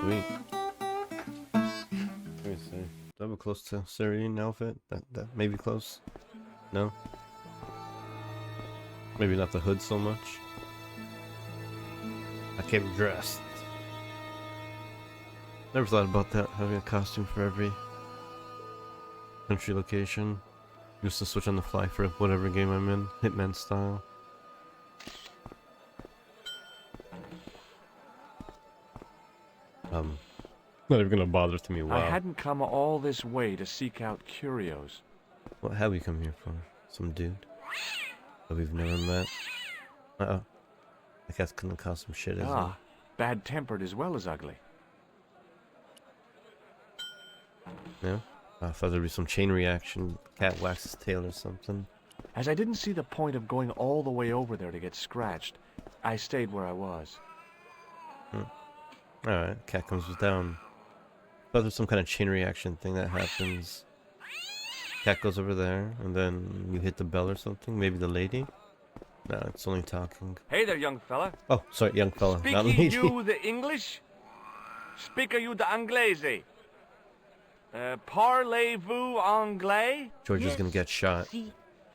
Sweet. Let me see. Do I have a close to Syrian outfit? That may be close. No? Maybe not the hood so much. I came dressed. Never thought about that, having a costume for every country location. Used to switch on the fly for whatever game I'm in, Hitman style. Not even gonna bother to me. Wow. I hadn't come all this way to seek out curios. What have we come here for? Some dude that we've never met? Uh-oh. That cat's gonna cause some shit, isn't he? Bad-tempered as well as ugly. Yeah? I thought there'd be some chain reaction. Cat whacks his tail or something. As I didn't see the point of going all the way over there to get scratched, I stayed where I was. Alright, cat comes down. Thought there's some kind of chain reaction thing that happens. Cat goes over there, and then you hit the bell or something. Maybe the lady? No, it's only talking. Hey there, young fella. Oh, sorry, young fella, not lady. Speak you the English? Speak you the Anglais? Parlez-vous anglais? George is gonna get shot. Si,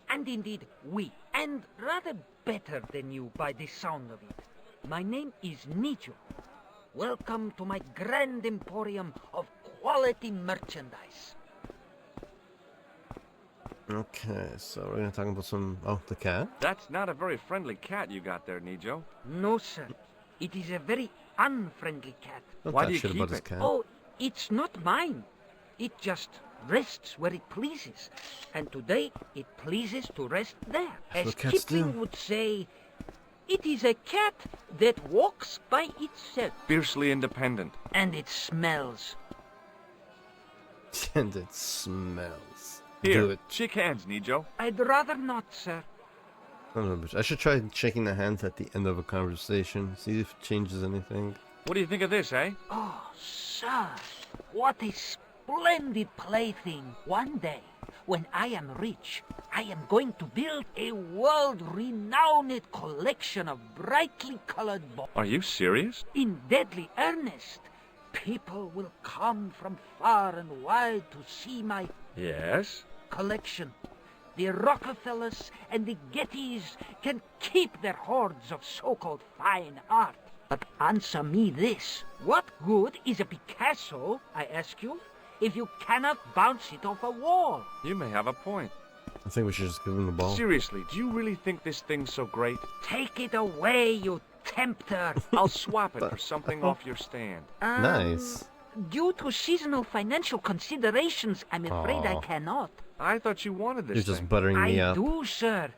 and indeed, oui, and rather better than you by the sound of it. My name is Nijo. Welcome to my grand emporium of quality merchandise. Okay, so we're gonna talk about some... Oh, the cat? That's not a very friendly cat you got there, Nijo. No, sir. It is a very unfriendly cat. Don't Why talk do you shit keep about this it? cat. Oh, it's not mine. It just rests where it pleases. And today, it pleases to rest there. That's As what cats Kipling do. would say, it is a cat that walks by itself. Fiercely independent. And it smells. And it smells. Here, Do it. shake hands, Nijo. I'd rather not, sir. Son of a bitch. I should try shaking the hands at the end of a conversation. See if it changes anything. What do you think of this, eh? Oh, sir, what a splendid plaything. One day, when I am rich, I am going to build a world-renowned collection of brightly colored balls. Are you serious? In deadly earnest. People will come from far and wide to see my Yes? collection. The Rockefellers and the Gettys can keep their hoards of so-called fine art. But answer me this. What good is a Picasso, I ask you, if you cannot bounce it off a wall? You may have a point. I think we should just give him the ball. Seriously, do you really think this thing's so great? Take it away, you tempter. I'll swap it for something off your stand. Nice. Due to seasonal financial considerations, I'm afraid I Aw. cannot. I thought you wanted this You're just thing. buttering me I up. do, sir.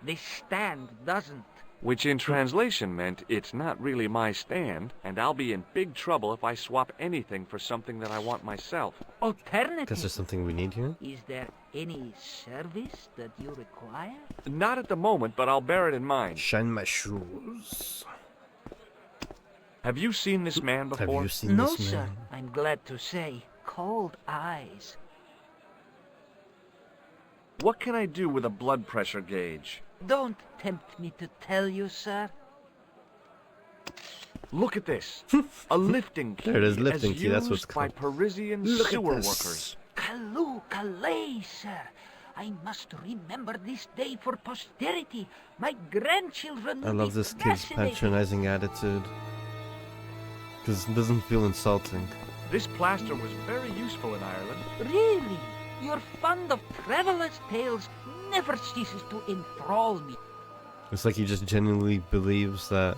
The stand doesn't. Which in translation meant it's not really my stand, and I'll be in big trouble if I swap anything for something that I want myself. Because Alternatively, there's something we need here. is there any service that you require? Not at the moment, but I'll bear it in mind. Shine my shoes. Have you seen this man Have before? you seen No, this sir. man? I'm glad to say. Cold eyes. What can I do with a blood pressure gauge? Don't tempt me to tell you, sir. Look at this. A lifting key. There it is, lifting as key, that's what it's used by called. Parisian Look at sewer this. workers. Kalu Kalay, sir. I must remember this day for posterity. My grandchildren I will love be this kid's fascinated. patronizing attitude. Because it doesn't feel insulting. This plaster was very useful in Ireland. Really? Your fund of traveler's tales never ceases to enthrall me. It's like he just genuinely believes that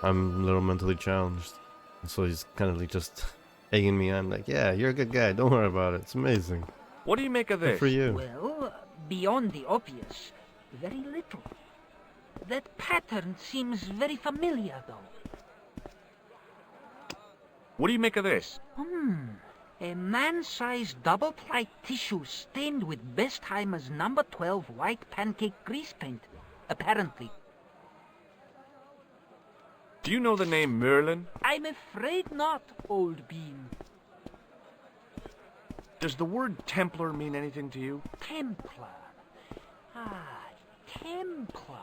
I'm a little mentally challenged. And so he's kind of like just egging me on, like, yeah, you're a good guy, don't worry about it, it's amazing. What do you make of Good this? for you. Well, beyond the obvious, very little. That pattern seems very familiar, though. What do you make of this? A man-sized double-ply tissue stained with Bestheimer's number 12 white pancake grease paint, apparently. Do you know the name Merlin? I'm afraid not, old bean. Does the word Templar mean anything to you? Templar. Templar.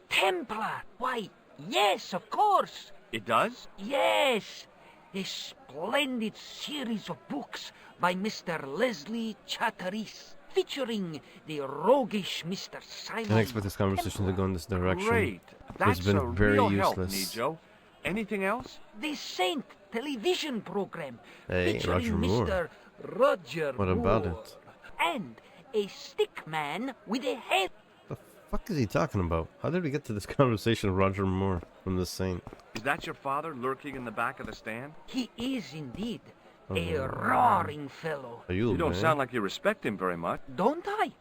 Templar! Why, yes, of course. It does? Yes, a splendid series of books by Mr. Leslie Chatteris, featuring the roguish Mr. Simon. I didn't expect this conversation to go in this direction. Great. It's That's been a very real help, useless. Nijo. Anything else? The Saint television program, Hey, featuring Roger Moore. Mr. Roger What about Moore, it? and a stick man with a head. The fuck is he talking about? How did we get to this conversation with Roger Moore from the Saint? Is that your father lurking in the back of the stand? He is indeed a roaring fellow. Are you, You don't man? sound like you respect him very much. Don't I?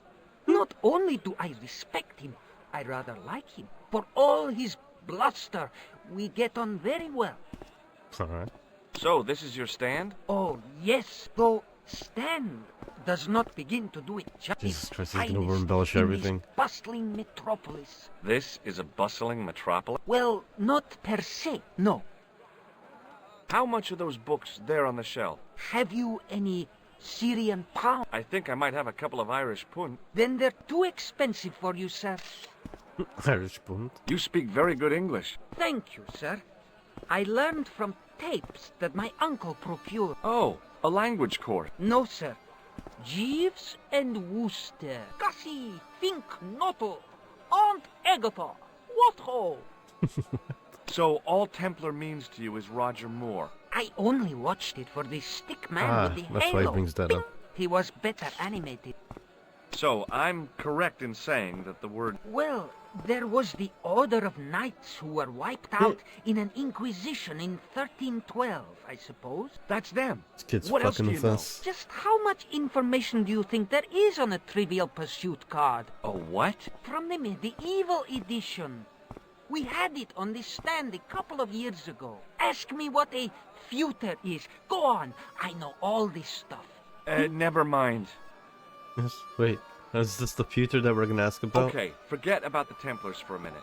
Not only do I respect him, I rather like him. For all his bluster, we get on very well. Alright. So, this is your stand? Oh, yes, though Stan does not begin to do it justice. Jesus Christ, he's gonna Finest over-embellish in everything. this bustling metropolis. This is a bustling metropolis. Well, not per se, no. How much are those books there on the shelf? Have you any Syrian pound? I think I might have a couple of Irish pund. Then they're too expensive for you, sir. Irish Bund. You speak very good English. Thank you, sir. I learned from tapes that my uncle procured. Oh, a language course. No, sir. Jeeves and Wooster. Gussie, Fink, Noto, Aunt Agatha. What ho? So, all Templar means to you is Roger Moore. I only watched it for the stick man Ah, with the that's why he halo. brings that Bing. up. He was better animated. So, I'm correct in saying that the word... Well, there was the Order of Knights who were wiped out in an Inquisition in 1312, I suppose. That's them. This kid's What else fucking do you with know? us. Just how much information do you think there is on a Trivial Pursuit card? A what? From the medieval edition. We had it on the stand a couple of years ago. Ask me what a feuter is. Go on, I know all this stuff. Never mind. Yes. Wait, is this the pewter that we're gonna ask about? Okay, forget about the Templars for a minute.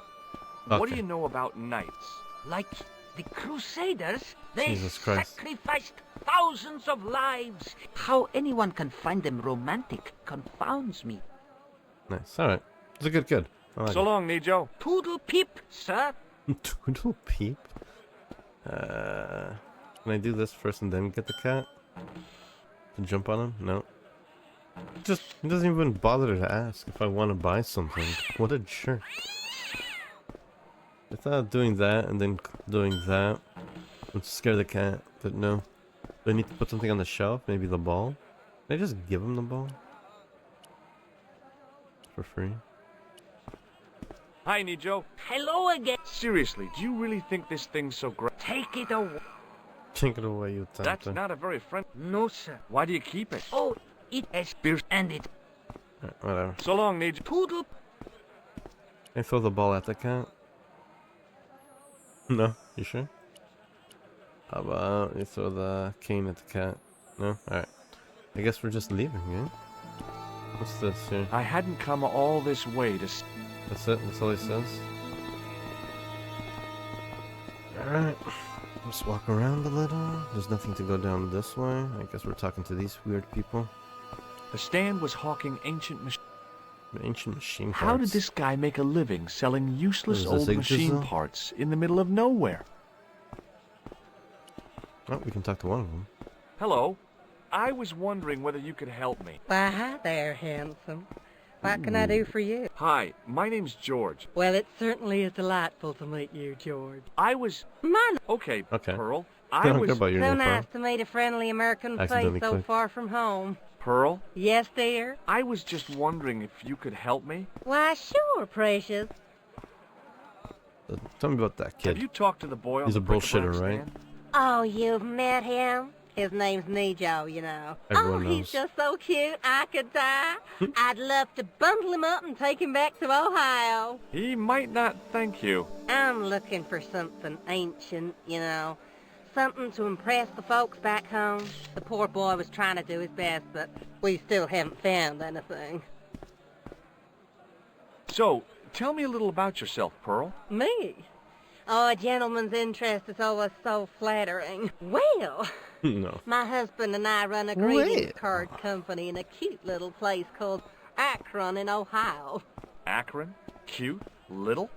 What do Okay. you know about Knights? Like the Crusaders, they Jesus Christ. sacrificed thousands of lives. How anyone can find them romantic confounds me. Nice. Alright. It's a good kid. I like So long, Nijo. Toodle peep, sir. it. Doodle peep. Can I do this first and then get the cat? To jump on him? No. He doesn't even bother to ask if I want to buy something. What a jerk. I thought doing that and then doing that would scare the cat, but no. Do I need to put something on the shelf? Maybe the ball? Can I just give him the ball? For free? Hi, Nijo. Hello again. Seriously, do you really think this thing's so great? Take it away. Take it away, you That's Templar. not a very friend. No, sir. Why do you keep it? Oh, it has beers and it. Alright, whatever. So long, Nijo. Toodle. Can I throw the ball at the cat? No? You sure? How about you throw the cane at the cat? No? Alright. I guess we're just leaving, eh? What's this here? I hadn't come all this way to... That's it? That's all he says? Alright. Just walk around a little. There's nothing to go down this way. I guess we're talking to these weird people. The stand was hawking ancient machines. Ancient machine parts. How did this guy make a living selling useless Is this old machine Yggdrasil? parts in the middle of nowhere? Oh, we can talk to one of them. Hello. I was wondering whether you could help me. Why, hi there, handsome. What can I do for you? Hi, my name's George. Well, it certainly is delightful to meet you, George. I was... Man, Okay, Okay. Pearl. I I don't care was... about your so name, nice Pearl. to meet a friendly American face Accidentally so clicked. far from home. Pearl? Yes, dear? I was just wondering if you could help me. Why, sure, precious. Tell me about that kid. Have you talked to the boy on He's the a bullshitter, bric-a-brac right? stand? Oh, you've met him? His name's Nijo, you know. Everyone oh, knows. he's just so cute, I could die. I'd love to bundle him up and take him back to Ohio. He might not thank you. I'm looking for something ancient, you know. Something to impress the folks back home. The poor boy was trying to do his best, but we still haven't found anything. So, tell me a little about yourself, Pearl. Me? Oh, a gentleman's interest is always so flattering. Well, No. my husband and I run a greeting Well. card company in a cute little place called Akron in Ohio. Akron? Cute? Little?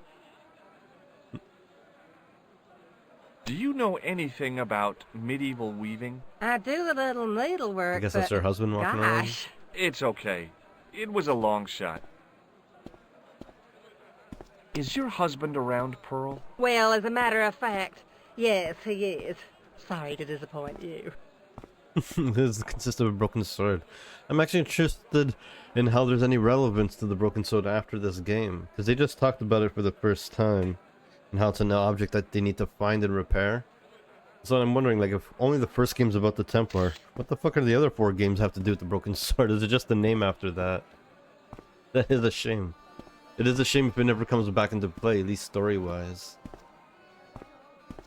Do you know anything about medieval weaving? I do a little needlework, I guess that's but her husband walking around. gosh. It's okay. It was a long shot. Is your husband around, Pearl? Well, as a matter of fact, yes, he is. Sorry to disappoint you. This consists of a broken sword. I'm actually interested in how there's any relevance to the broken sword after this game, because they just talked about it for the first time, and how it's an object that they need to find and repair. So I'm wondering, like, if only the first game's about the Templar, what the fuck are the other 4 games have to do with the broken sword? Is it just the name after that? That is a shame. It is a shame if it never comes back into play, at least story-wise.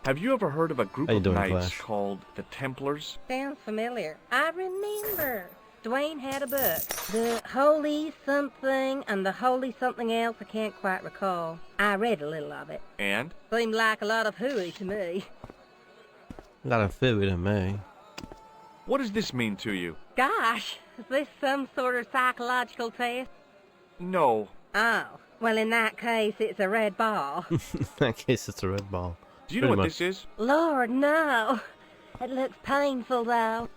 Have you ever heard of a group How you of doing, knights Flash? called the Templars? Sounds familiar. I remember. Dwayne had a book. The Holy Something and the Holy Something Else, I can't quite recall. I read a little of it. And? Seemed like a lot of hooey to me. Got a fit with me. What does this mean to you? Gosh, is this some sort of psychological test? No. Oh, well in that case it's a red ball. In that case, it's a red ball. Do you know Pretty what much. this is? Lord, no. It looks painful though.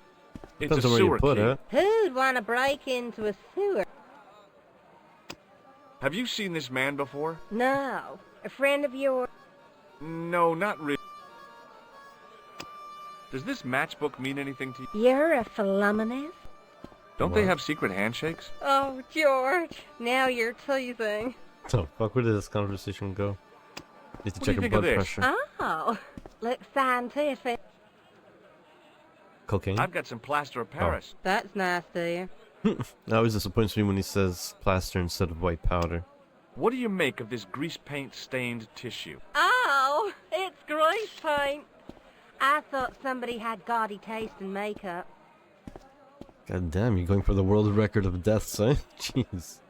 It's Depends a on where you sewer put key. it. Who'd want to break into a sewer? Have you seen this man before? No. A friend of yours? No, not really. Does this matchbook mean anything to you? You're a philomenist? Don't they What? have secret handshakes? Oh, George. Now you're teasing. So, fuck, where did this conversation go? Need to What do check you her think of blood this? pressure. Oh, looks scientific. Cocaine? I've got some plaster of Paris. That's nice, dear. That always disappoints me when he says plaster instead of white powder. What do you make of this grease paint stained tissue? Oh, it's grease paint. I thought somebody had gaudy taste in makeup. God damn, you're going for the world record of deaths, eh? Jeez.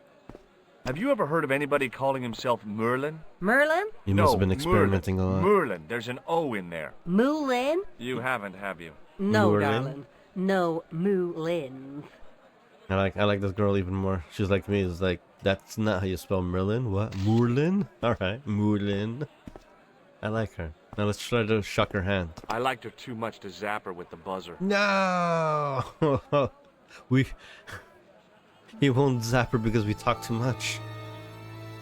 Have you ever heard of anybody calling himself Merlin? Merlin? You No, must have been experimenting Merlin. a lot. Merlin. There's an O in there. Moulin? You haven't, have you? No, Moulin? darling. No Moulins. I like this girl even more. She's like me. It's like, that's not how you spell Merlin. What? Moulin? Alright, Moulin. I like her. Now let's try to shock her hand. I liked her too much to zap her with the buzzer. No! He won't zap her because we talk too much.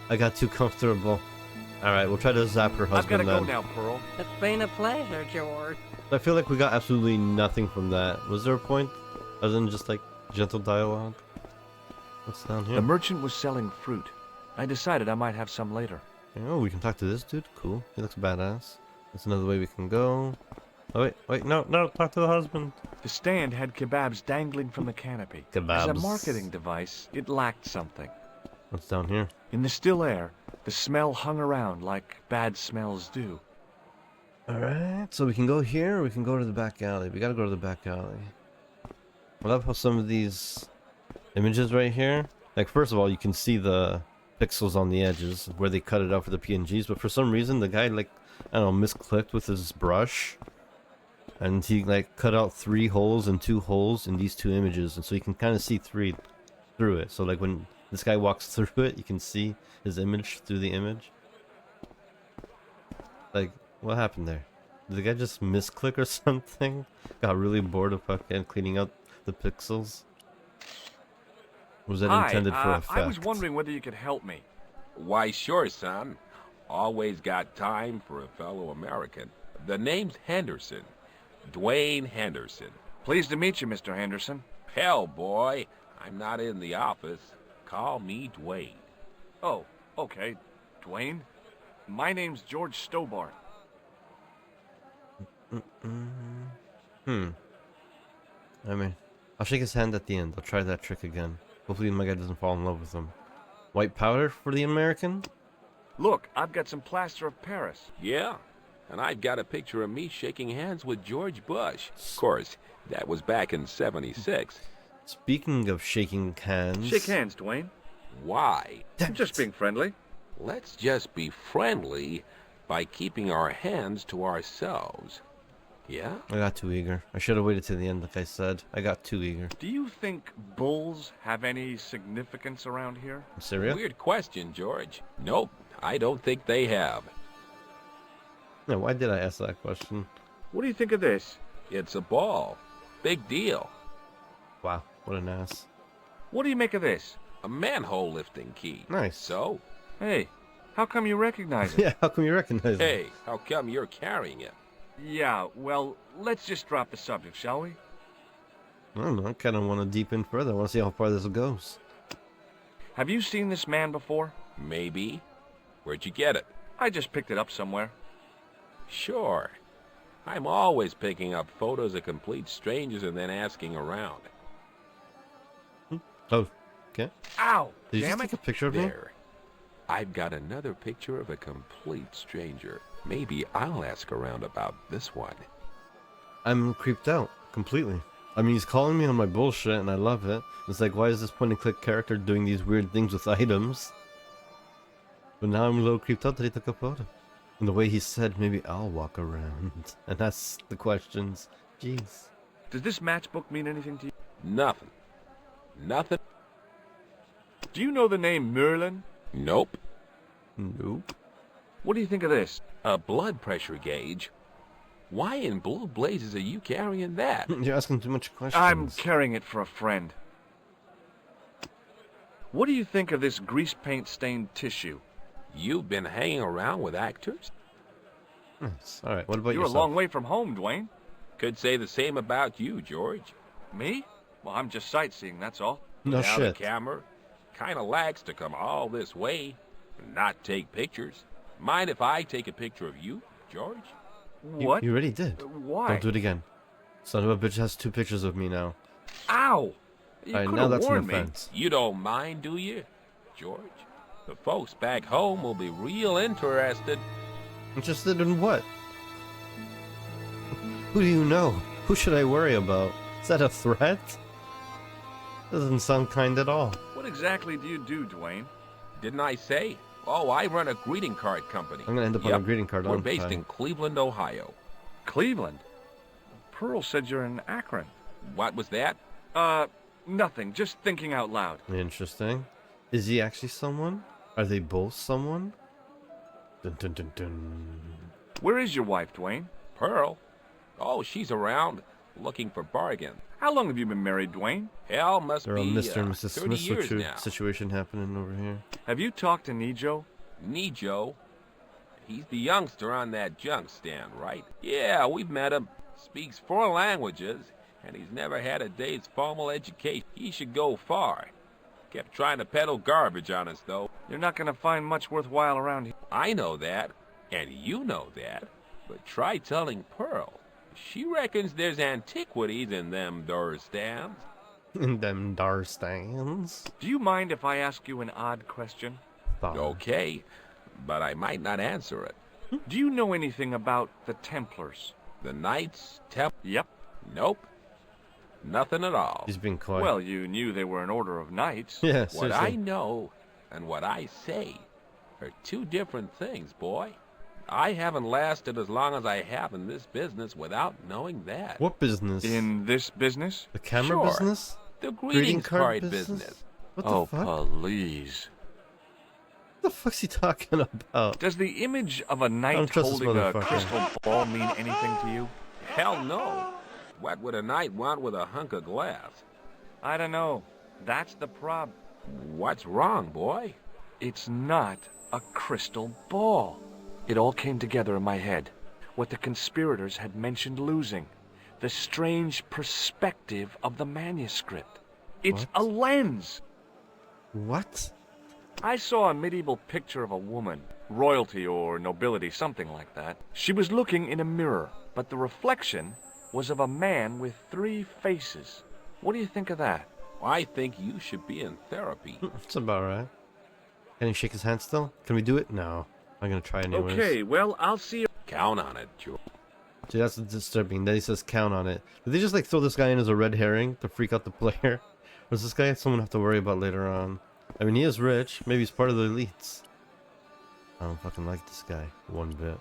I got too comfortable. Alright, we'll try to zap her I've gotta husband go then. now, Pearl. It's been a pleasure, George. I feel like we got absolutely nothing from that. Was there a point other than just like gentle dialogue? What's down here? The merchant was selling fruit. I decided I might have some later. Oh, we can talk to this dude? Cool. He looks badass. That's another way we can go. Oh, wait, no, talk to the husband. The stand had kebabs dangling from the canopy. As a Kebabs. marketing device, it lacked something. What's down here? In the still air, the smell hung around like bad smells do. Alright, so we can go here or we can go to the back alley. We gotta go to the back alley. I love how some of these images right here, like first of all, you can see the pixels on the edges where they cut it out for the PNGs, but for some reason the guy, like, I don't know, misclicked with his brush and he like cut out 3 holes and 2 holes in these 2 images, and so you can kind of see through it. So like when this guy walks through it, you can see his image through the image. Like, what happened there? Did the guy just misclick or something? Got really bored of fucking cleaning out the pixels? Was that Hi, intended for effect? I was wondering whether you could help me. Why, sure, son. Always got time for a fellow American. The name's Henderson. Dwayne Henderson. Pleased to meet you, Mr. Henderson. Hell, boy, I'm not in the office. Call me Dwayne. Oh, okay. Dwayne? My name's George Stobbart. I mean, I'll shake his hand at the end. I'll try that trick again. Hopefully my guy doesn't fall in love with him. White powder for the American? Look, I've got some plaster of Paris. Yeah, and I've got a picture of me shaking hands with George Bush. Of course, that was back in '76. Speaking of shaking hands... Shake hands, Dwayne. Why? I'm just being friendly. Let's just be friendly by keeping our hands to ourselves. Yeah? I got too eager. I should have waited to the end like I said. I got too eager. Do you think bulls have any significance around here? Syria? Weird question, George. Nope, I don't think they have. Yeah, why did I ask that question? What do you think of this? It's a ball. Big deal. Wow, what an ass. What do you make of this? A manhole lifting key. Nice. So, Hey, how come you recognize it? Yeah, how come you recognize it? hey, how come you're carrying it? Yeah, well, let's just drop the subject, shall we? I don't know, I kind of want to deep in further. I want to see how far this goes. Have you seen this man before? Maybe. Where'd you get it? I just picked it up somewhere. Sure. I'm always picking up photos of complete strangers and then asking around. Oh, okay. Ow! Did you just Damn take it! a picture of me? There. I've got another picture of a complete stranger. Maybe I'll ask around about this one. I'm creeped out completely. I mean, he's calling me on my bullshit, and I love it. It's like, why is this point-and-click character doing these weird things with items? But now I'm a little creeped out that he took a photo. And the way he said, maybe I'll walk around. And that's the questions. Jeez. Does this matchbook mean anything to you? Nothing. Nothing. Do you know the name Merlin? Nope. Nope. What do you think of this? A blood pressure gauge? Why in blue blazes are you carrying that? You're asking too much questions. I'm carrying it for a friend. What do you think of this grease paint stained tissue? You've been hanging around with actors? Nice. Alright, what about You're yourself? a long way from home, Dwayne. Could say the same about you, George. Me? Well, I'm just sightseeing, that's all. No Now shit. the camera kinda lags to come all this way and not take pictures. Mind if I take a picture of you, George? What? You already did. Why? Don't do it again. Son of a bitch has 2 pictures of me now. Ow! You Alright, could now have that's an warned me. offense. You don't mind, do you, George? The folks back home will be real interested. Interested in what? Who do you know? Who should I worry about? Is that a threat? Doesn't sound kind at all. What exactly do you do, Dwayne? Didn't I say? Oh, I run a greeting card company. I'm gonna end up on a greeting card, We're aren't based I? in Cleveland, Ohio. Cleveland? Pearl said you're in Akron. What was that? Nothing. Just thinking out loud. Interesting. Is he actually someone? Are they both someone? Dun dun dun dun. Where is your wife, Dwayne? Pearl? Oh, she's around, looking for bargain. How long have you been married, Dwayne? Hell, must There are be Mr. and Mrs. 30 Smith years now. situation happening over here. Have you talked to Nijo? Nijo? He's the youngster on that junk stand, right? Yeah, we've met him. Speaks 4 languages, and he's never had a day's formal education. He should go far. Kept trying to peddle garbage on us, though. You're not gonna find much worthwhile around here. I know that, and you know that. But try telling Pearl. She reckons there's antiquities in them door stands. In them dar stands. Do you mind if I ask you an odd question? Okay, but I might not answer it. Do you know anything about the Templars? The Knights Templar? Yep. Nope. Nothing at all. He's being quiet. Well, you knew they were an order of knights. yeah, What I seriously. know and what I say are 2 different things, boy. I haven't lasted as long as I have in this business without knowing that. What business? In this business? the camera Sure. business? The greeting card business. What the Oh, fuck? please. What the fuck's he talking about? Does the image of a don't knight trust this holding a motherfucker. crystal ball mean anything to you? Hell no. What would a knight want with a hunk of glass? I don't know. That's the problem. What's wrong, boy? It's not a crystal ball. It all came together in my head. What the conspirators had mentioned losing. The strange perspective of the manuscript. It's What? a lens. What? I saw a medieval picture of a woman, royalty or nobility, something like that. She was looking in a mirror, but the reflection was of a man with 3 faces. What do you think of that? I think you should be in therapy. It's about right. Can he shake his hand still? Can we do it? No. I'm gonna try anyways. Okay, well, I'll see you. Count on it, George. See, that's disturbing. Then he says count on it. Did they just like throw this guy in as a red herring to freak out the player? Or is this guy someone I have to worry about later on? I mean, he is rich. Maybe he's part of the elites. I don't fucking like this guy one bit.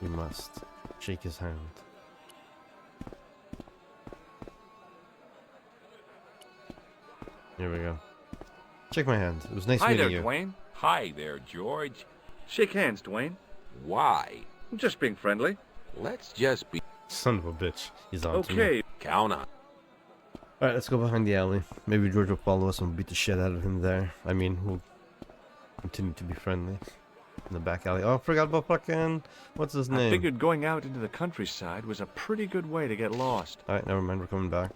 We must shake his hand. Here we go. Shake my hand. It was nice Hi there, meeting you. Dwayne. Hi there, George. Shake hands, Dwayne. Why? I'm just being friendly. Let's just be... Son of a bitch. He's on to me. Okay. Count on. Alright, let's go behind the alley. Maybe George will follow us and we'll beat the shit out of him there. I mean, we'll continue to be friendly. In the back alley. Oh, I forgot about fucking... What's his name? I figured going out into the countryside was a pretty good way to get lost. Alright, never mind. We're coming back.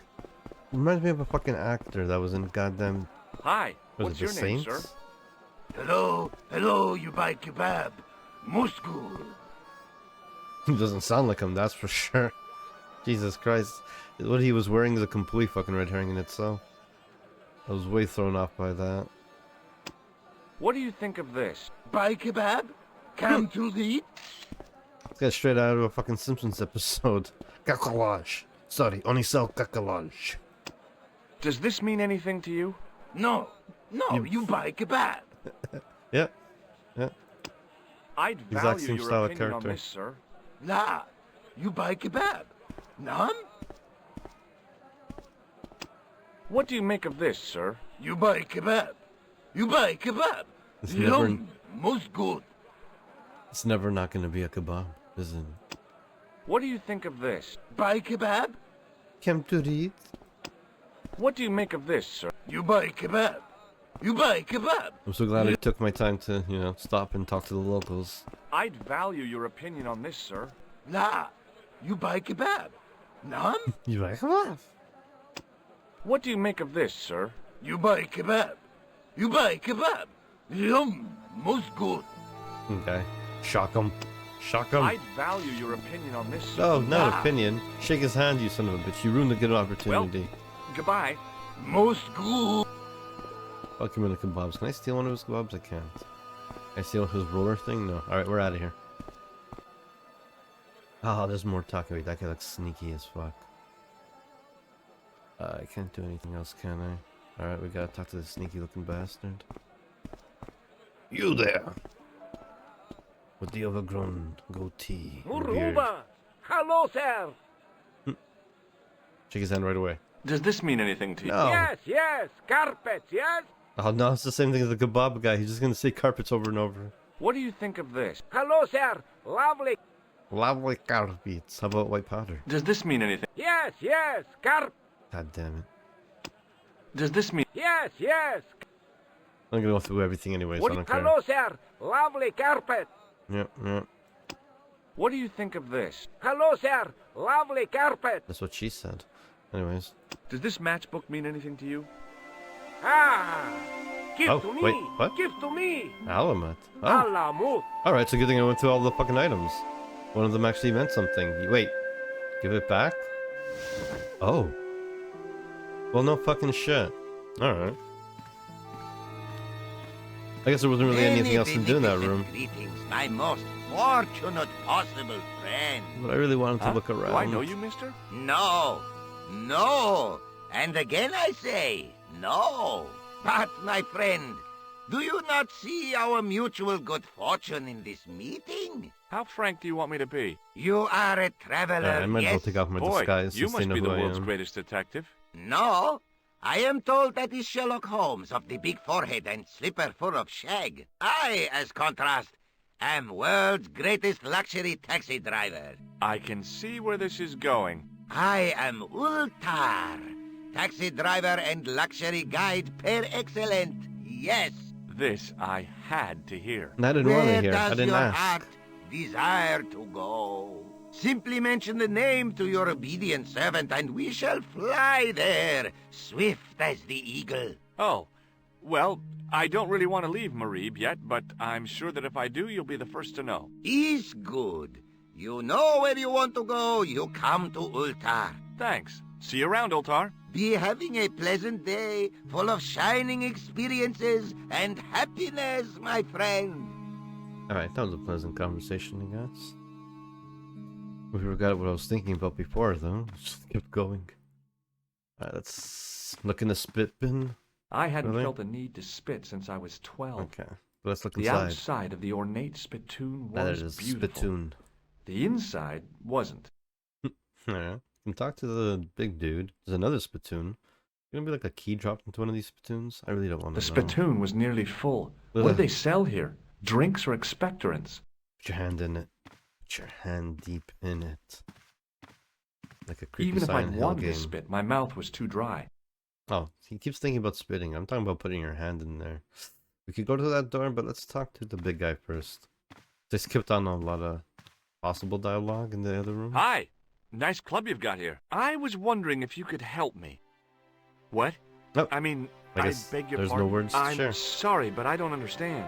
Reminds me of a fucking actor that was in goddamn... Hi. Was What's it your the name, Saints? sir? Hello, you buy kebab. Musku. He doesn't sound like him, that's for sure. Jesus Christ. What he was wearing is a complete fucking red herring in itself. I was way thrown off by that. What do you think of this? Buy kebab? Come to eat? This guy's straight out of a fucking Simpsons episode. Kakalaj. Sorry, only sell kakalaj. Does this mean anything to you? No, you buy kebab. Yeah. Yeah. I'd Exact value same your style of opinion on character. this, sir. Nah, you buy kebab. None? What do you make of this, sir? You buy kebab. You buy kebab. It's Yum, most good. It's never not gonna be a kebab, is it? What do you think of this? Buy kebab. Come to eat. What do you make of this, sir? You buy kebab. You buy kebab. I'm so glad I took my time to, you know, stop and talk to the locals. I'd value your opinion on this, sir. Nah, you buy kebab. None? You like kebab? What do you make of this, sir? You buy kebab. You buy kebab. Yum, most good. Okay. Shock him. Shock him. I'd value your opinion on this, sir. No, not Nah. opinion. Shake his hand, you son of a bitch. You ruined a good opportunity. Goodbye. Most good. Fuck him in the kebabs. Can I steal one of his kebabs? I can't. Can I steal his roller thing? No. Alright, we're out of here. Oh, there's more talking. Wait, that guy looks sneaky as fuck. I can't do anything else, can I? Alright, we gotta talk to the sneaky looking bastard. You there! With the overgrown goatee. and beard. Hello, sir! Shake his hand right away. Does this mean anything to you? No. Yes, carpets, yes? Oh no, it's the same thing as the kebab guy. He's just gonna say carpets over and over. What do you think of this? Hello, sir! Lovely. Lovely carpets. How about white powder? Does this mean anything? Yes, carpet. God damn it. Does this mean... Yes. I'm gonna go through everything anyway, so What I do don't care. Hello, sir! Lovely carpet. Yep. What do you think of this? Hello, sir! Lovely carpet. That's what she said. Anyways. Does this matchbook mean anything to you? Ah! Give Oh, to me! wait, what? Give to me! Alamat. Oh. Alamut! Alright, it's a good thing I went through all the fucking items. One of them actually meant something. Wait. Give it back? Oh. Well, no fucking shit. Alright. I guess there wasn't really anything else to do in that room. Greetings, my most fortunate possible friend. But I really wanted to Huh? look around. Do I know you, mister? No, and again I say, no. But, my friend, do you not see our mutual good fortune in this meeting? How frank do you want me to be? You are a traveler, I might as well yes? take off my Boy, disguise you since they must know be the who I world's am. greatest detective. No, I am told that is Sherlock Holmes of the big forehead and slipper full of shag. I, as contrast, am world's greatest luxury taxi driver. I can see where this is going. I am Ultar, taxi driver and luxury guide per excellent. Yes. This I had to hear. And I didn't want to Where hear. I does didn't your ask. heart desire to go? Simply mention the name to your obedient servant, and we shall fly there, swift as the eagle. Oh, well, I don't really want to leave Marib yet, but I'm sure that if I do, you'll be the first to know. Is good. You know where you want to go, you come to Ultar. Thanks. See you around, Ultar. Be having a pleasant day, full of shining experiences and happiness, my friend. Alright, that was a pleasant conversation, I guess. We forgot what I was thinking about before, though. Just kept going. Alright, let's look in the spit bin. I hadn't Really? felt a need to spit since I was 12. Okay, but let's look The inside. outside of the ornate spittoon That was is beautiful. spittoon. The inside wasn't. Alright, can talk to the big dude. There's another spittoon. Gonna be like a key dropped into one of these spittoons? I really don't want The to know. spittoon was nearly full. What do Ugh. they sell here? Drinks or expectorants? Put your hand in it. Put your hand deep in it. Like a creepy Even if Silent I'd Hill wanted to game. spit, my mouth was too dry. Oh, he keeps thinking about spitting. I'm talking about putting your hand in there. We could go to that door, but let's talk to the big guy first. They skipped on a lot of possible dialogue in the other room. Hi! Nice club you've got here. I was wondering if you could help me. What? Oh, I mean, I I guess beg your there's no pardon. words to I'm share. sorry, but I don't understand.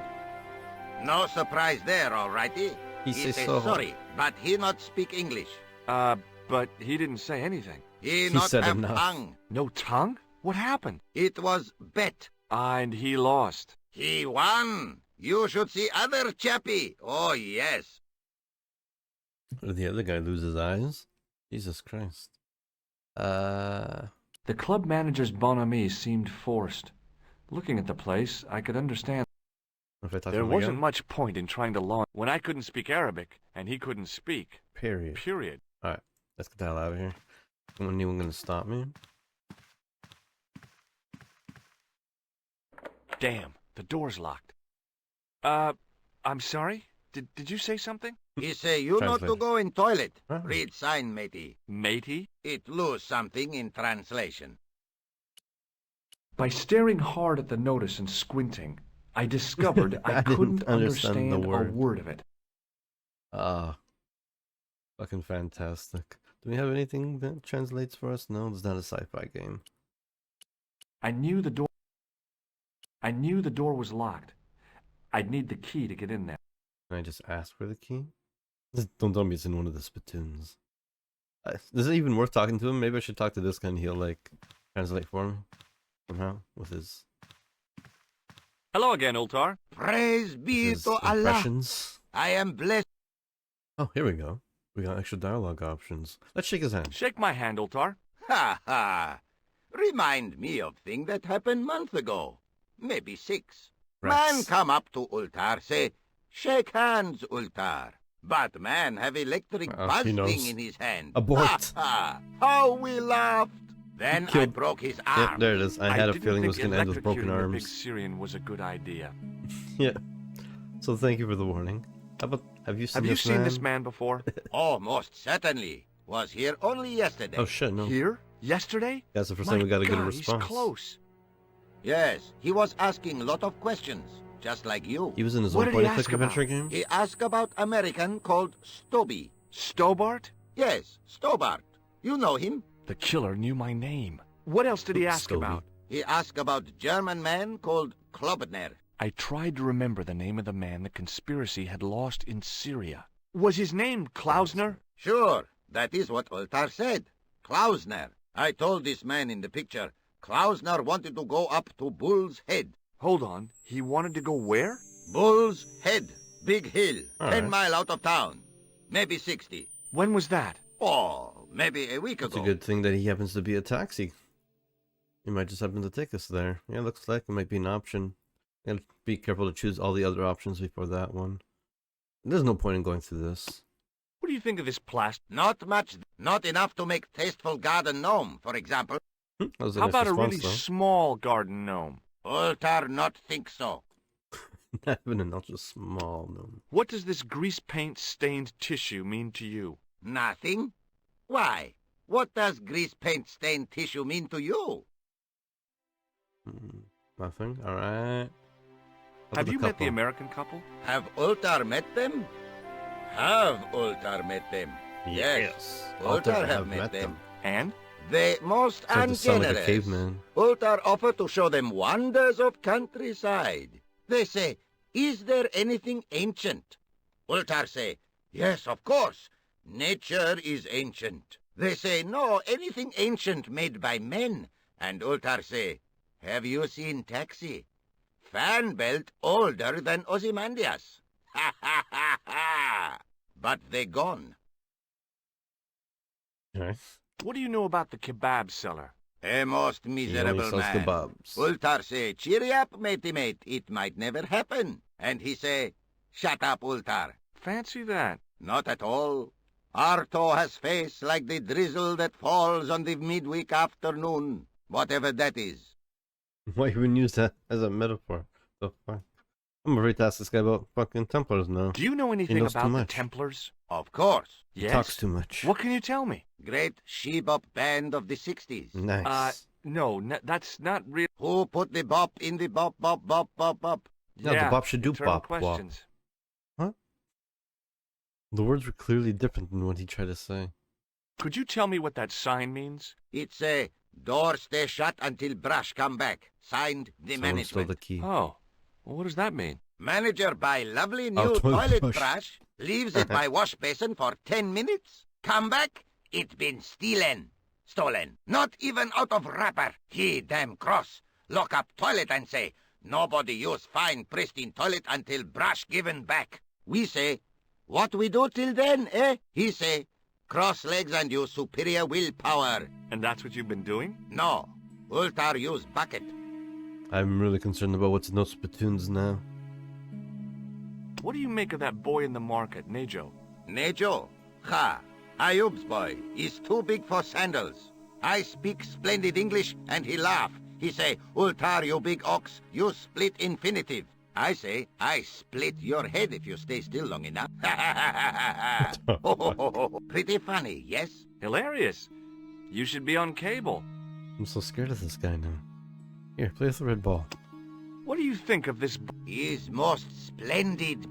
No surprise there, alrighty. He He says says so. sorry, but he not speak English. But he didn't say anything. He He not said have enough. tongue. No tongue? What happened? It was bet. And he lost. He won. You should see other chappie. Oh, yes. Or the other guy lose his eyes? Jesus Christ. The club manager's bonhomie seemed forced. Looking at the place, I could understand. If I talk to There him wasn't again? much point in trying to launch when I couldn't speak Arabic and he couldn't speak. Period. Period. Alright, let's get the hell out of here. Isn't anyone gonna stop me? Damn, the door's locked. I'm sorry? Did you say something? He say you not to Translate. go in toilet. Huh? Read sign, matey. Matey? It lose something in translation. By staring hard at the notice and squinting, I discovered I, I didn't couldn't understand the understand a word. word of it. Fucking fantastic. Do we have anything that translates for us? No, it's not a sci-fi game. I knew the door was locked. I'd need the key to get in there. Can I just ask for the key? Don't tell me it's in one of the spittoons. Is it even worth talking to him? Maybe I should talk to this guy and he'll like translate for me somehow with his Hello again, Ultar. Praise be his to Allah. impressions. I am blessed. Oh, here we go. We got extra dialogue options. Let's shake his hand. Shake my hand, Ultar. Ha ha. Remind me of thing that happened month ago. Maybe 6. Man Rats. come up to Ultar, say, shake hands, Ultar. But man have electric Oh, buzz he knows. thing in his hand. Abort. Ha ha. How we laughed. Then I Killed- broke his Yep, arm. there it is. I had a didn't feeling it think was going to end with broken electrocuting the big arms. Syrian was a good idea. Yeah. So thank you for the warning. How about, have you seen Have you this seen man? this man before? Oh, most certainly. Was here only yesterday. Oh shit, no. Here? Yesterday? That's the first My time we got a good God, response. He's close. Yes, he was asking lot of questions, just like you. He was in his What own did he point-and-click ask about? adventure game? He asked about American called Stobby. Stobbart? Yes, Stobbart. You know him. The killer knew my name. What else did he ask Stobby. about? He asked about German man called Klobner. I tried to remember the name of the man the conspiracy had lost in Syria. Was his name Klausner? Sure, that is what Ultar said. Klausner. I told this man in the picture, Klausner wanted to go up to Bull's Head. Hold on. He wanted to go where? Bull's Head. Big hill. All 10 right. mile out of town. Maybe 60. When was that? Oh, maybe a week It's ago. a good thing that he happens to be a taxi. He might just happen to take us there. Yeah, looks like it might be an option. Gotta be careful to choose all the other options before that one. There's no point in going through this. What do you think of this plastic? Not much. Not enough to make tasteful garden gnome, for example. That was a How nice about a response, really though. small garden gnome? Ultar not think so. Not even an ultra small gnome. What does this grease paint stained tissue mean to you? Nothing? Why? What does grease paint stained tissue mean to you? Nothing. All right. Have you met the American couple? Have Ultar met them? Have Ultar met them? Yes. Ultar have met them. And? They most Started to sound like a ungenerous. caveman. Ultar offer to show them wonders of countryside. They say, is there anything ancient? Ultar say, yes, of course. Nature is ancient. They say, no, anything ancient made by men. And Ultar say, have you seen Taxi? Fan belt older than Ozymandias. Ha ha ha ha! But they gone. Okay. What do you know about the kebab seller? A most He only miserable sells man. kebabs. Ultar say, cheery up, matey mate, it might never happen. And he say, shut up, Ultar. Fancy that. Not at all. Arto has face like the drizzle that falls on the midweek afternoon. whatever that is. Why even use that as a metaphor? The fuck? I'm afraid to ask this guy about fucking Templars now. Do you know anything knows too about the much. Templars? Of course. He Yes. talks too much. What can you tell me? Great she-bop band of the 60s. Nice. No, that's not real. Who put the bop in the bop, bop, bop, bop, bop? No, the bop should do internal bop, bop. questions. The words were clearly different than what he tried to say. Could you tell me what that sign means? It's a door stay shut until brush come back. Signed, the Someone stole management. the key. Oh, well, what does that mean? Manager buy lovely new Oh, toilet brush. brush, leaves it by wash basin for 10 minutes. Come back, it been stolen. Not even out of wrapper. He damn cross. Lock up toilet and say, nobody use fine pristine toilet until brush given back. We say, what we do till then, eh? He say, cross legs and use superior willpower. And that's what you've been doing? No, Ultar use bucket. I'm really concerned about what's in those spittoons now. What do you make of that boy in the market, Nejo? Nejo, ha, Ayub's boy is too big for sandals. I speak splendid English and he laugh. He say, Ultar, you big ox, you split infinitive. I say, I split your head if you stay still long enough. Pretty funny, yes? Hilarious. You should be on cable. I'm so scared of this guy now. Here, play with the red ball. What do you think of this? Is most splendid.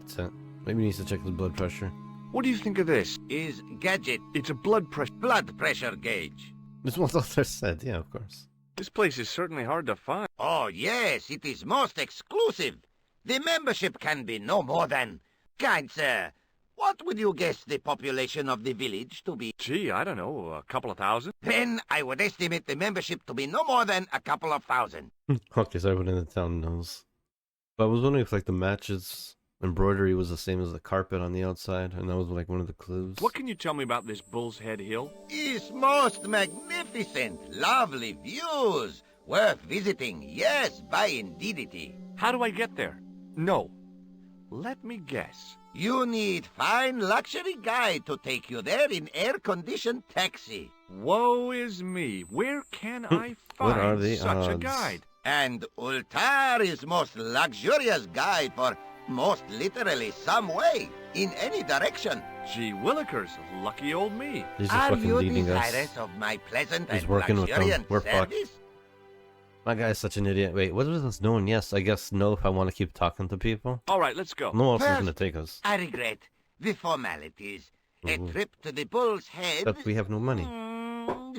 That's it. Maybe he needs to check his blood pressure. What do you think of this? Is gadget It's a blood pressure. blood pressure gauge. This one's all they said, yeah, of course. This place is certainly hard to find. Oh, yes, it is most exclusive. The membership can be no more than... Kind sir, what would you guess the population of the village to be? Gee, I don't know, a couple of thousand? Then I would estimate the membership to be no more than a couple of thousand. Okay, so everyone in the town knows. But I was wondering if like the matches embroidery was the same as the carpet on the outside, and that was like one of the clues. What can you tell me about this Bull's Head Hill? Is most magnificent, lovely views, worth visiting, yes, by indeedity. How do I get there? No. Let me guess. You need fine luxury guide to take you there in air-conditioned taxi. Woe is me. Where can I What are find the such a odds? guide? And Ultar is most luxurious guide for most literally some way, in any direction. Gee willikers, lucky old me. He's just Are fucking you leading desirous us. of my pleasant He's and working with them. luxuriant We're fucked. service? My guy's such an idiot. Wait, what is this? No and yes. I guess no if I want to keep talking to people. All right, let's go. No one else is First- gonna take us. I regret the formalities. A Mhm. trip to the Bull's Head. But we have no money.